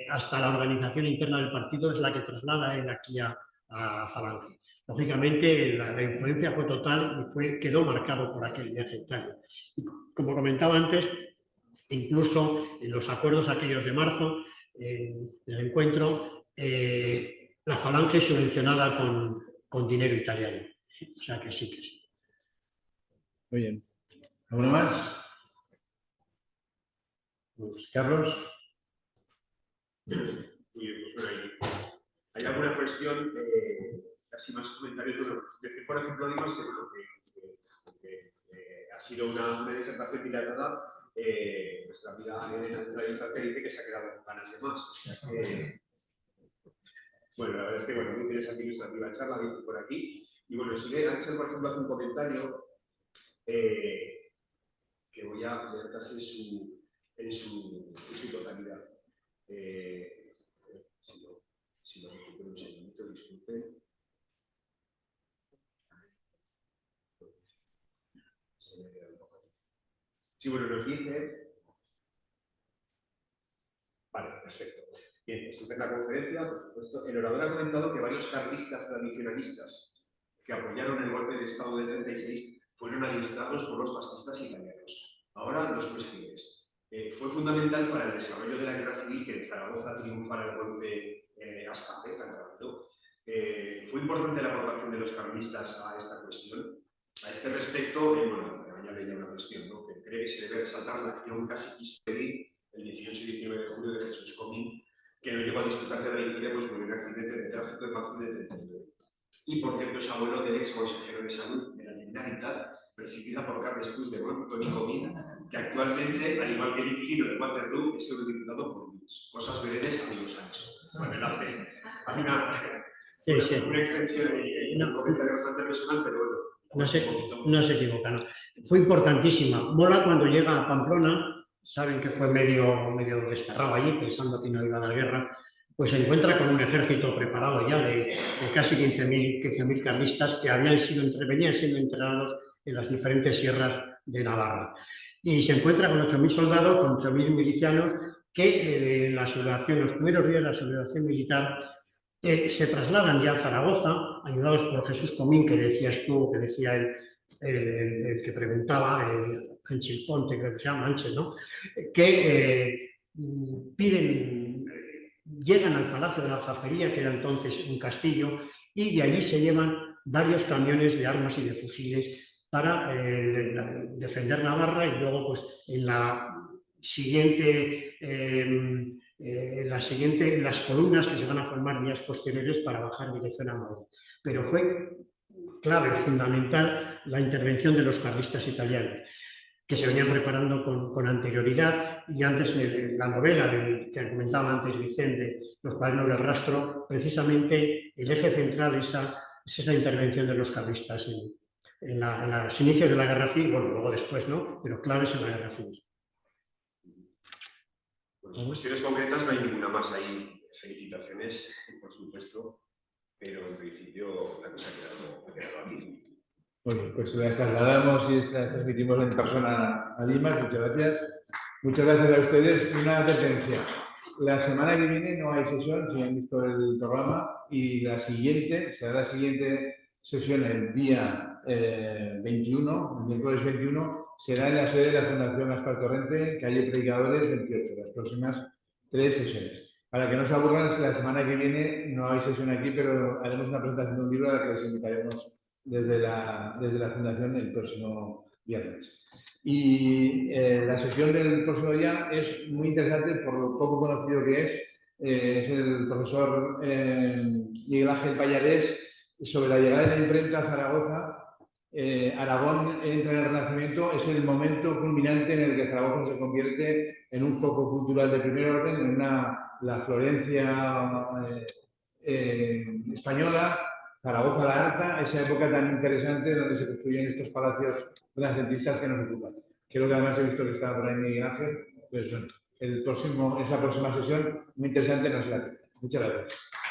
hasta la organización interna del partido, es la que traslada él aquí a Falange. Lógicamente, la influencia fue total y quedó marcado por aquel viaje a Italia. Y como comentaba antes, incluso en los acuerdos aquellos de marzo del encuentro, la Falange es subvencionada con dinero italiano. O sea que sí que sí. Muy bien. ¿Alguno más? Pues, Carlos. Muy bien, pues bueno, hay alguna cuestión, casi más comentarios. Bueno, decir, por ejemplo, Dimas, que, bueno, que ha sido una disertación dilatada. Nuestra amiga Elena de la distancia dice que se ha quedado con ganas de más. O sea que, bueno, la verdad es que, bueno, muy interesante ilustrativa charla por aquí. Y bueno, si Ángel, por ejemplo, hace un comentario que voy a leer casi en su totalidad. Si lo recupero un segundito, disculpen. Se me queda un poco. Sí, bueno, nos dice. Vale, perfecto. Bien, estupenda conferencia, por supuesto. El orador ha comentado que varios carlistas tradicionalistas que apoyaron el golpe de Estado del 36 fueron adiestrados por los fascistas italianos. Ahora, los cuestiones. Fue fundamental para el desarrollo de la guerra civil que en Zaragoza triunfara el golpe hasta tan rápido. Fue importante la aportación de los carlistas a esta cuestión. A este respecto, bueno, ya leía una cuestión, ¿no? Que cree que se debe resaltar la acción casi histórica el 18 y 19 de julio de Jesús Comín, que no llegó a disfrutar de la victoria pues, por un accidente de tráfico en marzo de 39. Y por cierto, es abuelo del ex consejero de salud de la Generalitat, presidida por Carles Puigdemont, Toni Comín, que actualmente, al igual que el inquilino de Waterloo, es eurodiputado por Junts. Cosas veredes, amigos Sancho. Bueno, él hace una extensión y un comentario bastante personal, pero bueno. No se equivoca, ¿no? Fue importantísima. Mola cuando llega a Pamplona, saben que fue medio desterrado allí, pensando que no iba a dar guerra, pues se encuentra con un ejército preparado ya de casi 15.000 carlistas que venían siendo entrenados en las diferentes sierras de Navarra. Y se encuentra con 8.000 soldados, con 8.000 milicianos, que los primeros días de la sublevación militar se trasladan ya a Zaragoza, ayudados por Jesús Comín, que decías tú, que decía el que preguntaba, Ángel Ponte, creo que se llama Ángel, ¿no? Que llegan al Palacio de la Aljafería, que era entonces un castillo, y de allí se llevan varios camiones de armas y de fusiles para defender Navarra, y luego pues en las columnas que se van a formar días posteriores para bajar dirección a Madrid. Pero fue clave, fundamental, la intervención de los carlistas italianos, que se venían preparando con anterioridad, y antes la novela que comentaba antes Vicente, Los cuadernos del rastro, precisamente el eje central es esa intervención de los carlistas en los inicios de la guerra civil, bueno, luego después, ¿no? Pero claves en la guerra civil. Bueno, cuestiones concretas no hay ninguna más ahí. Felicitaciones, por supuesto, pero en principio la cosa ha quedado aquí. Muy bien, pues las trasladamos y las transmitimos en persona a Dimas. Muchas gracias. Muchas gracias a ustedes. Una advertencia. La semana que viene no hay sesión, si han visto el programa, y será la siguiente sesión el día 21, el miércoles 21, será en la sede de la Fundación Gaspar Torrente, calle Predicadores 28, las próximas 3 sesiones. Para que no se aburran, la semana que viene no hay sesión aquí, pero haremos una presentación de un libro a la que les invitaremos desde la Fundación el próximo viernes. Y la sesión del próximo día es muy interesante por lo poco conocido que es. Es el profesor Miguel Ángel Pallarés sobre la llegada de la imprenta a Zaragoza. Aragón entra en el Renacimiento, es el momento culminante en el que Zaragoza se convierte en un foco cultural de primer orden, en la Florencia española, Zaragoza la Alta, esa época tan interesante donde se construyen estos palacios renacentistas que nos ocupan. Creo que además he visto que estaba por ahí Miguel Ángel, pues bueno, esa próxima sesión muy interesante nos la. Muchas gracias.